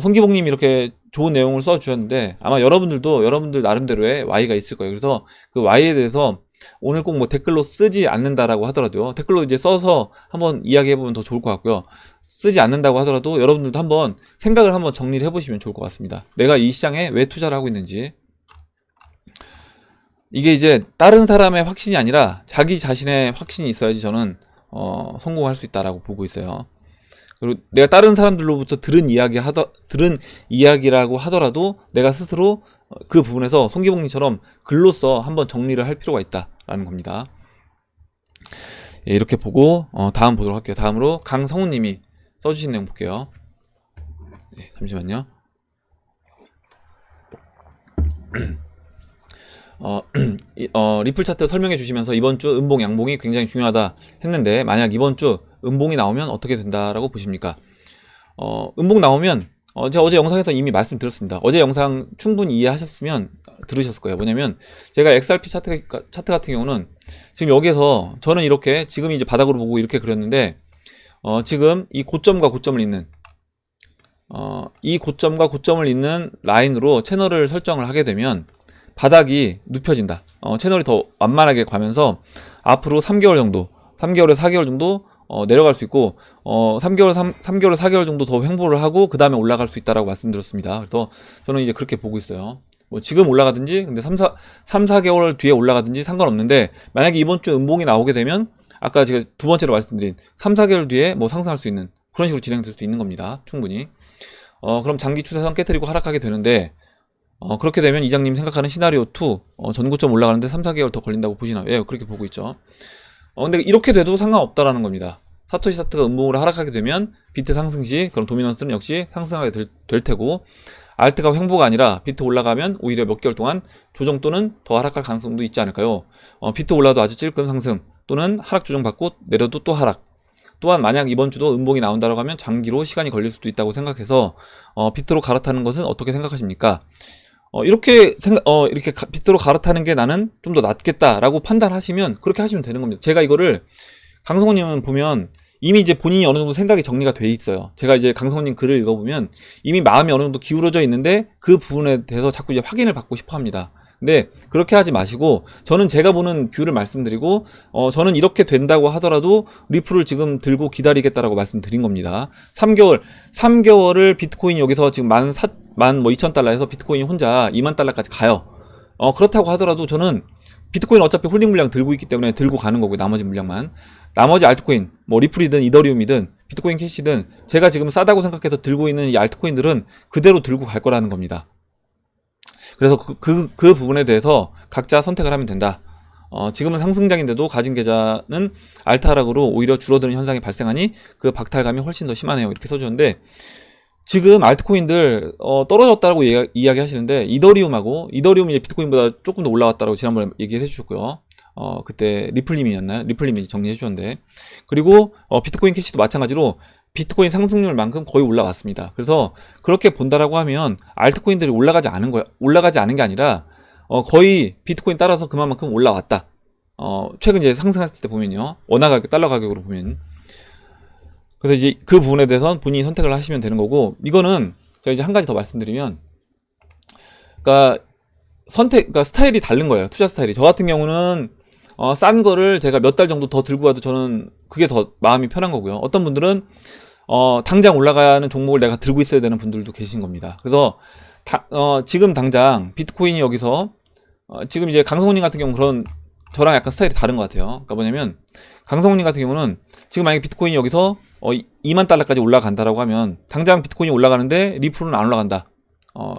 송기봉님이 이렇게 좋은 내용을 써주셨는데 아마 여러분들 나름대로의 Y가 있을 거예요. 그래서 그 Y에 대해서 오늘 꼭 뭐 댓글로 쓰지 않는다라고 하더라도요. 댓글로 이제 써서 한번 이야기해보면 더 좋을 것 같고요. 쓰지 않는다고 하더라도 여러분들도 한번 생각을 한번 정리를 해보시면 좋을 것 같습니다. 내가 이 시장에 왜 투자를 하고 있는지. 이게 이제 다른 사람의 확신이 아니라 자기 자신의 확신이 있어야지 저는 성공할 수 있다라고 보고 있어요. 그리고 내가 다른 사람들로부터 들은 이야기라고 하더라도 내가 스스로 그 부분에서 송기봉님처럼 글로써 한번 정리를 할 필요가 있다라는 겁니다. 예, 이렇게 보고 다음 보도록 할게요. 다음으로 강성우님이 써주신 내용 볼게요. 잠시만요. 리플 차트 설명해 주시면서 이번 주 음봉 양봉이 굉장히 중요하다 했는데, 만약 이번 주 음봉이 나오면 어떻게 된다라고 보십니까? 음봉 나오면 제가 어제 영상에서 이미 말씀드렸습니다. 어제 영상 충분히 이해하셨으면 들으셨을 거예요. 뭐냐면 제가 XRP 차트 같은 경우는 지금 여기에서 저는 이렇게 지금 이제 바닥으로 보고 이렇게 그렸는데, 지금 이 고점과 고점을 잇는 이 고점과 고점을 잇는 라인으로 채널을 설정을 하게 되면 바닥이 눕혀진다. 채널이 더 완만하게 가면서 앞으로 3개월 정도, 3개월에서 4개월 정도 내려갈 수 있고, 3개월, 4개월 정도 더 횡보를 하고 그 다음에 올라갈 수 있다라고 말씀드렸습니다. 그래서 저는 이제 그렇게 보고 있어요. 뭐 지금 올라가든지, 근데 3, 4개월 뒤에 올라가든지 상관없는데, 만약에 이번 주 음봉이 나오게 되면 아까 제가 두 번째로 말씀드린 3, 4개월 뒤에 뭐 상승할 수 있는 그런 식으로 진행될 수 있는 겁니다. 충분히. 그럼 장기 추세선 깨트리고 하락하게 되는데, 그렇게 되면 이장님 생각하는 시나리오 2, 전고점 올라가는데 3, 4개월 더 걸린다고 보시나요? 예, 그렇게 보고 있죠. 근데 이렇게 돼도 상관없다라는 겁니다. 사토시 차트가 음봉으로 하락하게 되면 비트 상승 시 그럼 도미넌스는 역시 상승하게 될 테고, 알트가 횡보가 아니라 비트 올라가면 오히려 몇 개월 동안 조정 또는 더 하락할 가능성도 있지 않을까요? 비트 올라도 아주 찔끔 상승 또는 하락 조정 받고 내려도 또 하락. 또한 만약 이번 주도 음봉이 나온다고 하면 장기로 시간이 걸릴 수도 있다고 생각해서 비트로 갈아타는 것은 어떻게 생각하십니까? 이렇게 비트로 갈아타는 게 나는 좀 더 낫겠다라고 판단하시면 그렇게 하시면 되는 겁니다. 제가 이거를 강성호님은 보면 이미 이제 본인이 어느 정도 생각이 정리가 돼 있어요. 제가 이제 강성호님 글을 읽어보면 이미 마음이 어느 정도 기울어져 있는데 그 부분에 대해서 자꾸 이제 확인을 받고 싶어 합니다. 근데 그렇게 하지 마시고, 저는 제가 보는 뷰를 말씀드리고, 저는 이렇게 된다고 하더라도 리플을 지금 들고 기다리겠다라고 말씀드린 겁니다. 3개월을 비트코인이 여기서 지금 2,000달러에서 비트코인이 혼자 2만 달러까지 가요. 그렇다고 하더라도 저는 비트코인 어차피 홀딩 물량 들고 있기 때문에 들고 가는 거고요. 나머지 물량만. 나머지 알트코인, 뭐 리플이든 이더리움이든 비트코인 캐시든 제가 지금 싸다고 생각해서 들고 있는 이 알트코인들은 그대로 들고 갈 거라는 겁니다. 그래서 그 부분에 대해서 각자 선택을 하면 된다. 지금은 상승장인데도 가진 계좌는 알트 하락으로 오히려 줄어드는 현상이 발생하니 그 박탈감이 훨씬 더 심하네요. 이렇게 써주는데, 지금 알트코인들 떨어졌다고 이야기 하시는데, 이더리움이 비트코인보다 조금 더 올라왔다고 지난번에 얘기를 해주셨고요. 그때 리플님이었나요? 리플님이 정리해 주셨는데, 그리고 비트코인 캐시도 마찬가지로 비트코인 상승률만큼 거의 올라왔습니다. 그래서 그렇게 본다라고 하면 알트코인들이 올라가지 않은 게 아니라 거의 비트코인 따라서 그만큼 올라왔다. 최근 이제 상승했을 때 보면요, 원화 가격, 달러 가격으로 보면. 그래서 이제 그 부분에 대해서는 본인이 선택을 하시면 되는 거고, 이거는 제가 이제 한 가지 더 말씀드리면, 그러니까 스타일이 다른 거예요. 투자 스타일이. 저 같은 경우는 싼 거를 제가 몇 달 정도 더 들고 가도 저는 그게 더 마음이 편한 거고요. 어떤 분들은 당장 올라가는 종목을 내가 들고 있어야 되는 분들도 계신 겁니다. 그래서 지금 당장 비트코인이 여기서 지금 이제 강성훈님 같은 경우는 그런 저랑 약간 스타일이 다른 것 같아요. 그러니까 뭐냐면, 강성훈님 같은 경우는 지금 만약에 비트코인이 여기서 2만 달러까지 올라간다라고 하면 당장 비트코인이 올라가는데 리플은 안 올라간다.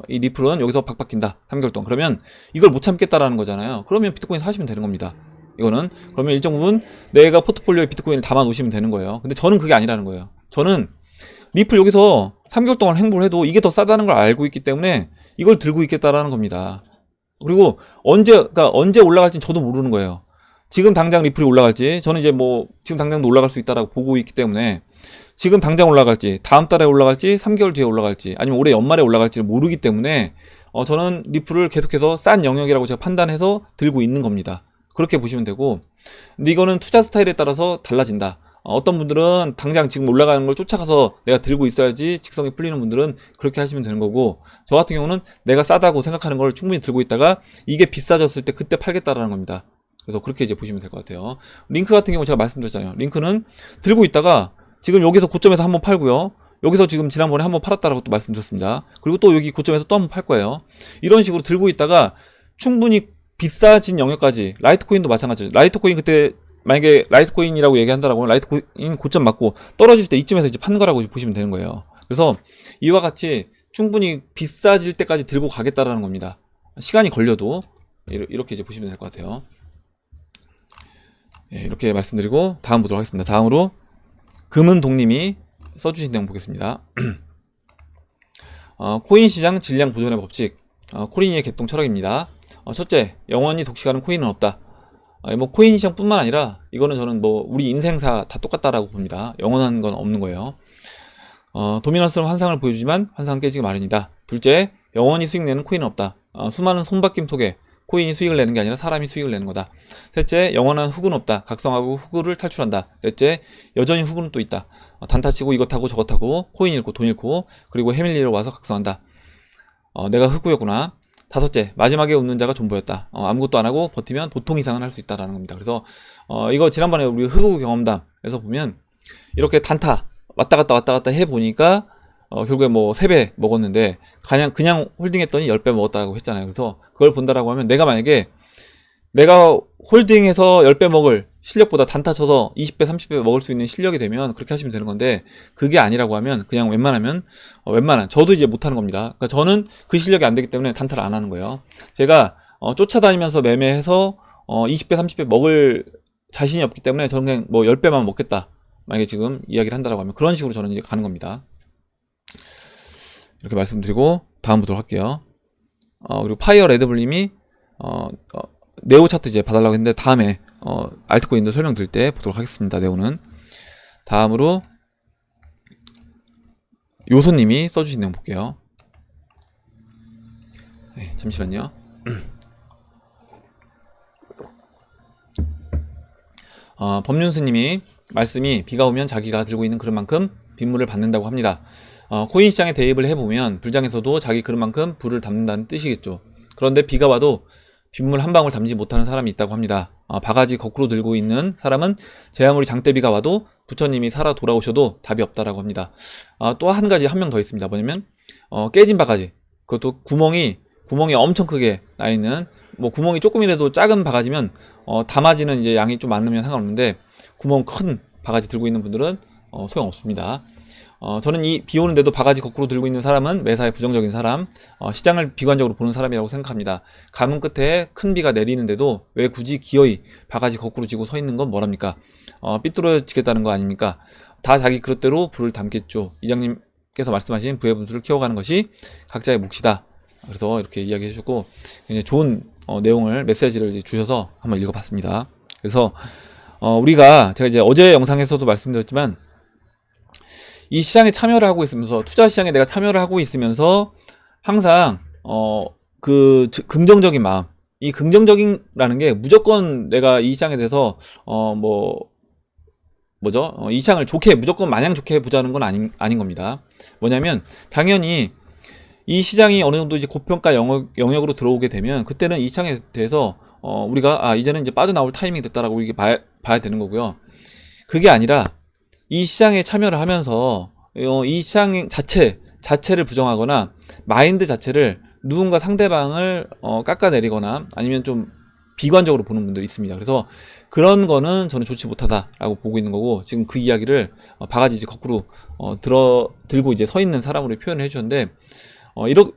이 리플은 여기서 박박힌다. 3개월 동안. 그러면 이걸 못 참겠다라는 거잖아요. 그러면 비트코인 사시면 되는 겁니다. 이거는 그러면 일정 부분 내가 포트폴리오에 비트코인을 담아 놓으시면 되는 거예요. 근데 저는 그게 아니라는 거예요. 저는 리플 여기서 3개월 동안 횡보를 해도 이게 더 싸다는 걸 알고 있기 때문에 이걸 들고 있겠다라는 겁니다. 그리고 언제 올라갈지 저도 모르는 거예요. 지금 당장 리플이 올라갈지, 저는 이제 뭐 지금 당장도 올라갈 수 있다라고 보고 있기 때문에 지금 당장 올라갈지, 다음 달에 올라갈지, 3개월 뒤에 올라갈지, 아니면 올해 연말에 올라갈지를 모르기 때문에 저는 리플을 계속해서 싼 영역이라고 제가 판단해서 들고 있는 겁니다. 그렇게 보시면 되고, 근데 이거는 투자 스타일에 따라서 달라진다. 어떤 분들은 당장 지금 올라가는 걸 쫓아가서 내가 들고 있어야지 직성이 풀리는 분들은 그렇게 하시면 되는 거고, 저 같은 경우는 내가 싸다고 생각하는 걸 충분히 들고 있다가 이게 비싸졌을 때 그때 팔겠다라는 겁니다. 그래서 그렇게 이제 보시면 될 것 같아요. 링크 같은 경우 제가 말씀드렸잖아요. 링크는 들고 있다가 지금 여기서 고점에서 한번 팔고요, 여기서 지금 지난번에 한번 팔았다라고 또 말씀드렸습니다. 그리고 또 여기 고점에서 또 한번 팔 거예요. 이런 식으로 들고 있다가 충분히 비싸진 영역까지, 라이트코인도 마찬가지죠. 라이트코인 그때 만약에 라이트코인이라고 얘기한다라고 하면 라이트코인 고점 맞고 떨어질 때 이쯤에서 이제 판 거라고 보시면 되는 거예요. 그래서 이와 같이 충분히 비싸질 때까지 들고 가겠다라는 겁니다. 시간이 걸려도 이렇게 이제 보시면 될 것 같아요. 예, 이렇게 말씀드리고 다음 보도록 하겠습니다. 다음으로 금은동님이 써주신 내용 보겠습니다. 코인 시장 질량 보존의 법칙, 코린이의 개똥 철학입니다. 첫째, 영원히 독식하는 코인은 없다. 뭐 코인 시장뿐만 아니라 이거는 저는 뭐 우리 인생사 다 똑같다라고 봅니다. 영원한 건 없는 거예요. 도미넌스는 환상을 보여주지만 환상은 깨지기 마련이다. 둘째, 영원히 수익 내는 코인은 없다. 수많은 손바뀜 속에 코인이 수익을 내는 게 아니라 사람이 수익을 내는 거다. 셋째, 영원한 흑은 없다. 각성하고 흑을 탈출한다. 넷째, 여전히 흑은 또 있다. 단타 치고 이것 하고 저것 하고 코인 잃고 돈 잃고 그리고 헤밀리러 와서 각성한다. 내가 흑우였구나. 다섯째, 마지막에 웃는 자가 존보였다. 아무것도 안 하고 버티면 보통 이상은 할 수 있다라는 겁니다. 그래서 이거 지난번에 우리 흑우 경험담에서 보면 이렇게 단타 왔다 갔다 해보니까 결국에 뭐 3배 먹었는데 그냥 홀딩했더니 10배 먹었다고 했잖아요. 그래서 그걸 본다라고 하면 내가 만약에 내가 홀딩해서 10배 먹을 실력보다 단타 쳐서 20배 30배 먹을 수 있는 실력이 되면 그렇게 하시면 되는 건데, 그게 아니라고 하면 그냥 웬만하면 저도 이제 못하는 겁니다. 그러니까 저는 그 실력이 안 되기 때문에 단타를 안 하는 거예요. 제가 쫓아다니면서 매매해서 20배 30배 먹을 자신이 없기 때문에 저는 그냥 뭐 10배만 먹겠다, 만약에 지금 이야기를 한다라고 하면 그런 식으로 저는 이제 가는 겁니다. 이렇게 말씀드리고 다음 보도록 할게요. 그리고 파이어 레드불님이 네오 차트 이제 봐달라고 했는데 다음에 알트코인도 설명드릴 때 보도록 하겠습니다. 네오는. 다음으로 요소님이 써주신 내용 볼게요. 네, 잠시만요. 법륜스님이 말씀이 비가 오면 자기가 들고 있는 그릇만큼 빗물을 받는다고 합니다. 코인 시장에 대입을 해보면 불장에서도 자기 그릇만큼 불을 담는다는 뜻이겠죠. 그런데 비가 와도 빗물 한 방울 담지 못하는 사람이 있다고 합니다. 바가지 거꾸로 들고 있는 사람은 제 아무리 장대비가 와도 부처님이 살아 돌아오셔도 답이 없다라고 합니다. 또 한 가지, 한 명 더 있습니다. 뭐냐면 깨진 바가지, 그것도 구멍이 엄청 크게 나 있는, 뭐 구멍이 조금이라도 작은 바가지면 담아지는 이제 양이 좀 많으면 상관없는데 구멍 큰 바가지 들고 있는 분들은 소용없습니다. 저는 이 비 오는데도 바가지 거꾸로 들고 있는 사람은 매사에 부정적인 사람, 시장을 비관적으로 보는 사람이라고 생각합니다. 가문 끝에 큰 비가 내리는데도 왜 굳이 기어이 바가지 거꾸로 쥐고 서 있는 건 뭐랍니까? 삐뚤어지겠다는 거 아닙니까? 다 자기 그릇대로 불을 담겠죠. 이장님께서 말씀하신 부의 분수를 키워가는 것이 각자의 몫이다. 그래서 이렇게 이야기해 주셨고, 굉장히 좋은 내용을, 메시지를 이제 주셔서 한번 읽어봤습니다. 그래서 제가 이제 어제 영상에서도 말씀드렸지만, 이 시장에 참여를 하고 있으면서, 투자 시장에 내가 참여를 하고 있으면서 항상 그 긍정적인 마음, 이 긍정적인라는 게 무조건 내가 이 시장에 대해서 이 시장을 무조건 마냥 좋게 보자는 건 아닌 겁니다. 뭐냐면 당연히 이 시장이 어느 정도 이제 고평가 영역으로 들어오게 되면 그때는 이 시장에 대해서 우리가 이제는 이제 빠져나올 타이밍이 됐다라고 이게 봐야 되는 거고요. 그게 아니라 이 시장에 참여를 하면서 이 시장 자체를 부정하거나 마인드 자체를 누군가 상대방을 깎아내리거나 아니면 좀 비관적으로 보는 분들이 있습니다. 그래서 그런 거는 저는 좋지 못하다라고 보고 있는 거고, 지금 그 이야기를 바가지 이제 거꾸로 들고 이제 서 있는 사람으로 표현을 해주셨는데,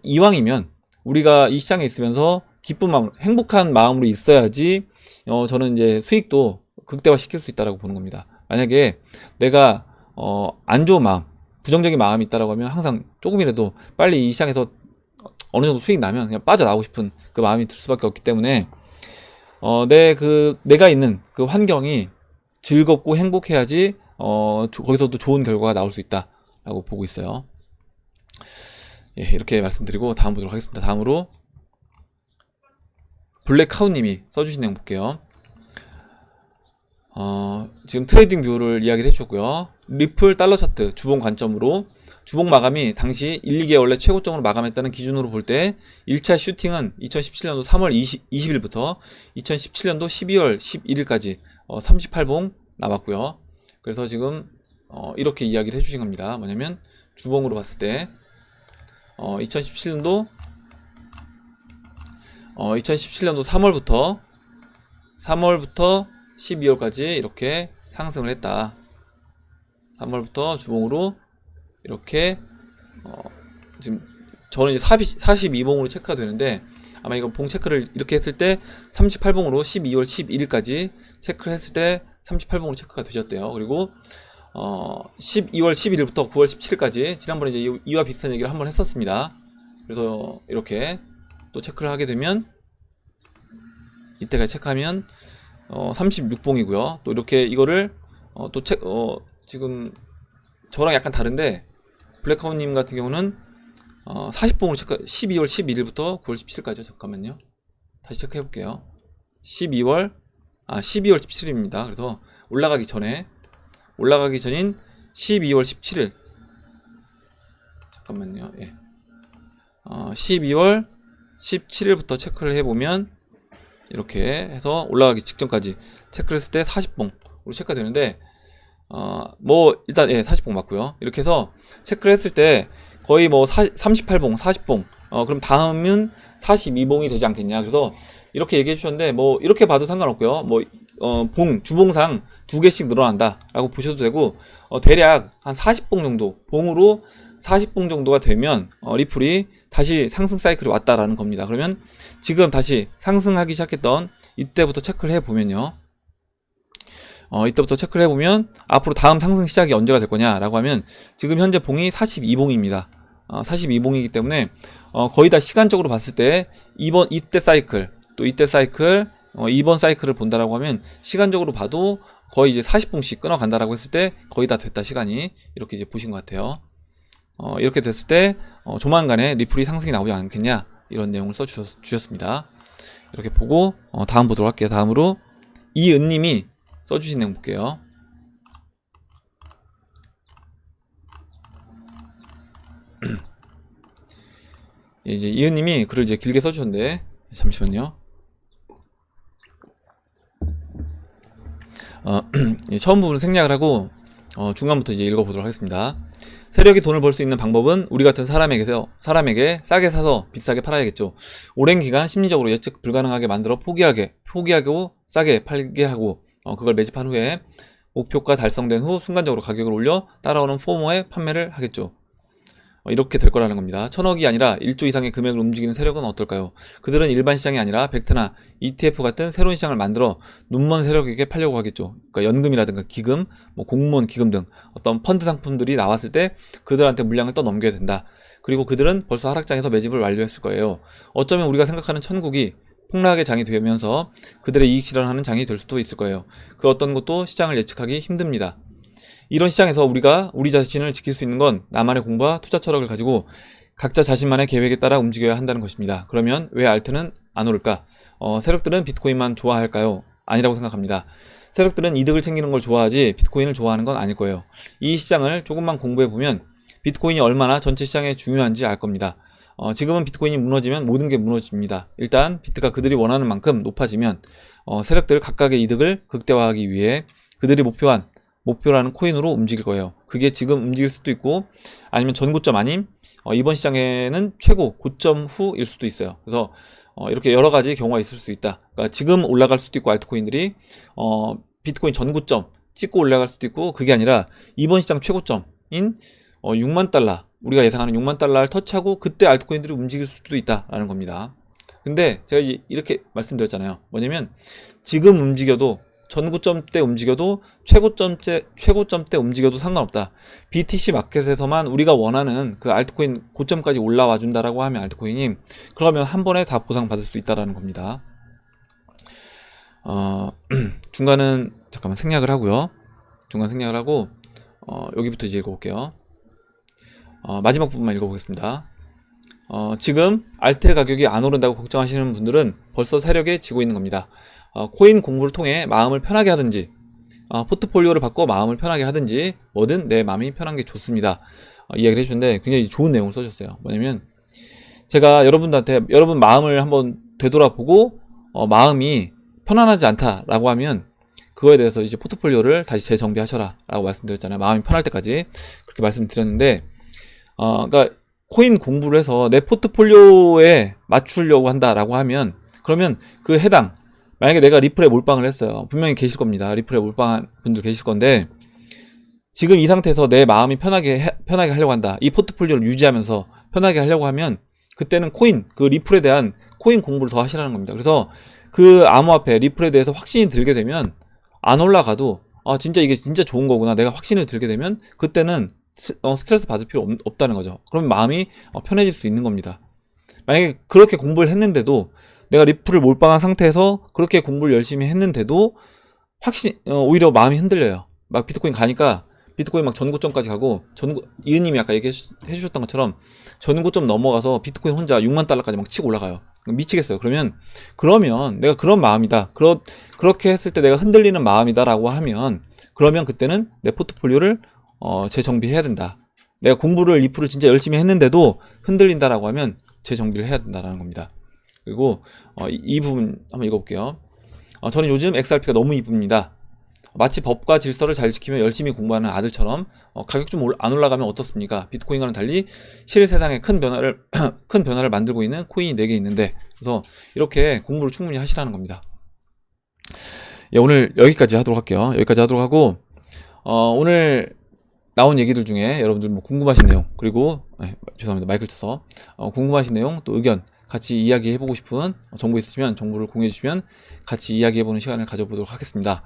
이왕이면 우리가 이 시장에 있으면서 기쁜 마음, 행복한 마음으로 있어야지 저는 이제 수익도 극대화 시킬 수 있다라고 보는 겁니다. 만약에 내가 안 좋은 마음, 부정적인 마음이 있다라고 하면 항상 조금이라도 빨리 이 시장에서 어느 정도 수익 나면 그냥 빠져나오고 싶은 그 마음이 들 수밖에 없기 때문에 내가 있는 그 환경이 즐겁고 행복해야지 거기서도 좋은 결과가 나올 수 있다라고 보고 있어요. 예, 이렇게 말씀드리고 다음 보도록 하겠습니다. 다음으로 블랙카우님이 써주신 내용 볼게요. 지금 트레이딩 뷰를 이야기를 해주고요. 리플 달러 차트 주봉 관점으로 주봉 마감이 당시 1, 2개월 원래 최고점으로 마감했다는 기준으로 볼 때 1차 슈팅은 2017년도 3월 20일부터 2017년도 12월 11일까지 38봉 남았고요. 그래서 지금 이렇게 이야기를 해주신 겁니다. 뭐냐면 주봉으로 봤을 때 2017년도 3월부터 12월까지 이렇게 상승을 했다. 3월부터 주봉으로 이렇게 지금 저는 이제 42봉으로 체크가 되는데, 아마 이거 봉 체크를 이렇게 했을 때 38봉으로 12월 11일까지 체크를 했을 때 38봉으로 체크가 되셨대요. 그리고 12월 11일부터 9월 17일까지 지난번에 이제 이와 비슷한 얘기를 한번 했었습니다. 그래서 이렇게 또 체크를 하게 되면 이때까지 체크하면 36봉이고요. 또 이렇게 이거를 지금 저랑 약간 다른데 블랙하우님 같은 경우는 40봉으로 체크, 12월 11일부터 9월 17일까지. 잠깐만요. 다시 체크해 볼게요. 12월 17일입니다. 그래서 올라가기 전인 12월 17일. 잠깐만요. 예. 12월 17일부터 체크를 해보면 이렇게 해서 올라가기 직전까지 체크를 했을 때 40봉으로 체크가 되는데 뭐 일단 40봉 맞고요. 이렇게 해서 체크를 했을 때 거의 뭐 38봉, 40봉 그럼 다음은 42봉이 되지 않겠냐. 그래서 이렇게 얘기해 주셨는데 뭐 이렇게 봐도 상관없고요. 뭐 주봉상 2개씩 늘어난다 라고 보셔도 되고, 대략 한 40봉 정도, 봉으로 40봉 정도가 되면 리플이 다시 상승 사이클이 왔다라는 겁니다. 그러면 지금 다시 상승하기 시작했던 이때부터 체크를 해보면요, 이때부터 체크를 해보면 앞으로 다음 상승 시작이 언제가 될 거냐 라고 하면 지금 현재 봉이 42봉입니다 42봉이기 때문에 거의 다 시간적으로 봤을 때 이때 사이클, 또 이때 사이클, 이번 사이클을 본다라고 하면 시간적으로 봐도 거의 이제 40봉씩 끊어간다라고 했을 때 거의 다 됐다, 시간이. 이렇게 이제 보신 것 같아요. 이렇게 됐을 때 조만간에 리플이 상승이 나오지 않겠냐, 이런 내용을 써주셨습니다. 이렇게 보고 다음 보도록 할게요. 다음으로 이은님이 써주신 내용 볼게요. 이제 이은님이 글을 이제 길게 써주셨는데, 잠시만요. 처음 부분 생략을 하고 중간부터 이제 읽어보도록 하겠습니다. 세력이 돈을 벌 수 있는 방법은 우리 같은 사람에게 싸게 사서 비싸게 팔아야겠죠. 오랜 기간 심리적으로 예측 불가능하게 만들어 포기하고 싸게 팔게 하고, 그걸 매집한 후에 목표가 달성된 후 순간적으로 가격을 올려 따라오는 포모에 판매를 하겠죠. 이렇게 될 거라는 겁니다. 1000억이 아니라 1조 이상의 금액을 움직이는 세력은 어떨까요? 그들은 일반 시장이 아니라 벡트나 ETF 같은 새로운 시장을 만들어 눈먼 세력에게 팔려고 하겠죠. 그러니까 연금이라든가 기금, 뭐 공무원 기금 등 어떤 펀드 상품들이 나왔을 때 그들한테 물량을 떠넘겨야 된다. 그리고 그들은 벌써 하락장에서 매집을 완료했을 거예요. 어쩌면 우리가 생각하는 천국이 폭락의 장이 되면서 그들의 이익 실현하는 장이 될 수도 있을 거예요. 그 어떤 것도 시장을 예측하기 힘듭니다. 이런 시장에서 우리가 우리 자신을 지킬 수 있는 건 나만의 공부와 투자 철학을 가지고 각자 자신만의 계획에 따라 움직여야 한다는 것입니다. 그러면 왜 알트는 안 오를까? 세력들은 비트코인만 좋아할까요? 아니라고 생각합니다. 세력들은 이득을 챙기는 걸 좋아하지 비트코인을 좋아하는 건 아닐 거예요. 이 시장을 조금만 공부해보면 비트코인이 얼마나 전체 시장에 중요한지 알 겁니다. 지금은 비트코인이 무너지면 모든 게 무너집니다. 일단 비트가 그들이 원하는 만큼 높아지면 세력들 각각의 이득을 극대화하기 위해 그들이 목표라는 코인으로 움직일 거예요. 그게 지금 움직일 수도 있고 아니면 전고점 아님 이번 시장에는 최고 고점 후일 수도 있어요. 그래서 이렇게 여러 가지 경우가 있을 수 있다. 그러니까 지금 올라갈 수도 있고 알트코인들이 비트코인 전고점 찍고 올라갈 수도 있고, 그게 아니라 이번 시장 최고점인 6만 달러, 우리가 예상하는 6만 달러를 터치하고 그때 알트코인들이 움직일 수도 있다라는 겁니다. 근데 제가 이렇게 말씀드렸잖아요. 뭐냐면 지금 움직여도, 전고점 때 움직여도, 최고점 때 움직여도 상관없다. BTC 마켓에서만 우리가 원하는 그 알트코인 고점까지 올라와 준다라고 하면 알트코인이, 그러면 한 번에 다 보상받을 수 있다라는 겁니다. 중간은 잠깐만 생략을 하고요. 여기부터 이제 읽어볼게요. 마지막 부분만 읽어보겠습니다. 지금 알트 가격이 안 오른다고 걱정하시는 분들은 벌써 세력에 지고 있는 겁니다. 코인 공부를 통해 마음을 편하게 하든지 포트폴리오를 바꿔 마음을 편하게 하든지 뭐든 내 마음이 편한 게 좋습니다. 이야기를 해주는데 굉장히 좋은 내용을 써줬어요. 뭐냐면 제가 여러분들한테 여러분 마음을 한번 되돌아보고 마음이 편안하지 않다라고 하면 그거에 대해서 이제 포트폴리오를 다시 재정비하셔라 라고 말씀드렸잖아요. 마음이 편할 때까지 그렇게 말씀드렸는데, 그러니까 코인 공부를 해서 내 포트폴리오에 맞추려고 한다라고 하면, 그러면 그 해당, 만약에 내가 리플에 몰빵을 했어요. 분명히 계실 겁니다. 리플에 몰빵한 분들 계실 건데, 지금 이 상태에서 내 마음이 편하게 하려고 한다. 이 포트폴리오를 유지하면서 편하게 하려고 하면 그때는 그 리플에 대한 코인 공부를 더 하시라는 겁니다. 그래서 그 암호화폐 리플에 대해서 확신이 들게 되면 안 올라가도 진짜 이게 진짜 좋은 거구나, 내가 확신을 들게 되면 그때는 스트레스 받을 필요 없다는 거죠. 그러면 마음이 편해질 수 있는 겁니다. 만약에 그렇게 공부를 했는데도 내가 리플을 몰빵한 상태에서 그렇게 공부를 열심히 했는데도 오히려 마음이 흔들려요. 막 비트코인 가니까 비트코인 막 전고점까지 가고 이은님이 아까 얘기해 주셨던 것처럼 전고점 넘어가서 비트코인 혼자 6만 달러까지 막 치고 올라가요. 미치겠어요. 그러면 내가 그런 마음이다. 그렇게 했을 때 내가 흔들리는 마음이다라고 하면 그러면 그때는 내 포트폴리오를 재정비해야 된다. 내가 공부를 리플을 진짜 열심히 했는데도 흔들린다라고 하면 재정비를 해야 된다라는 겁니다. 그리고 이 부분 한번 읽어볼게요. 저는 요즘 XRP가 너무 이쁩니다. 마치 법과 질서를 잘 지키며 열심히 공부하는 아들처럼 가격 좀 안 올라가면 어떻습니까? 비트코인과는 달리 실세상에 큰 변화를 만들고 있는 코인이 4개 있는데, 그래서 이렇게 공부를 충분히 하시라는 겁니다. 예, 오늘 여기까지 하도록 할게요. 여기까지 하도록 하고 오늘 나온 얘기들 중에 여러분들 뭐 궁금하신 내용, 그리고 죄송합니다, 마이크를 쳐서 궁금하신 내용, 또 의견 같이 이야기해보고 싶은 정보 있으시면 정보를 공유해주시면 같이 이야기해보는 시간을 가져보도록 하겠습니다.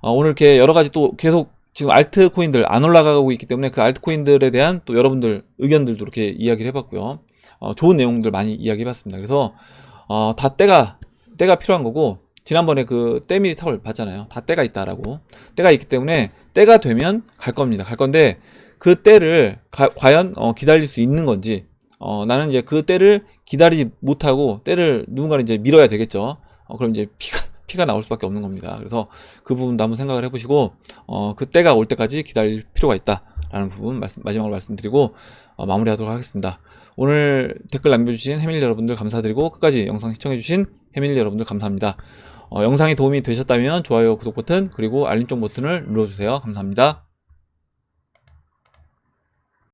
오늘 이렇게 여러가지 또 계속 지금 알트코인들 안 올라가고 있기 때문에 그 알트코인들에 대한 또 여러분들 의견들도 이렇게 이야기를 해봤고요. 좋은 내용들 많이 이야기해봤습니다. 그래서 다 때가 필요한 거고, 지난번에 그 때밀이 턱을 봤잖아요. 다 때가 있다라고. 때가 있기 때문에 때가 되면 갈 겁니다. 갈 건데 그 때를 과연 기다릴 수 있는 건지, 나는 이제 그 때를 기다리지 못하고 때를 누군가는 이제 밀어야 되겠죠. 그럼 이제 피가 나올 수밖에 없는 겁니다. 그래서 그 부분도 한번 생각을 해보시고 그 때가 올 때까지 기다릴 필요가 있다라는 부분 마지막으로 말씀드리고 마무리하도록 하겠습니다. 오늘 댓글 남겨주신 해밀리 여러분들 감사드리고 끝까지 영상 시청해주신 해밀리 여러분들 감사합니다. 영상이 도움이 되셨다면 좋아요, 구독 버튼, 그리고 알림종 버튼을 눌러주세요. 감사합니다.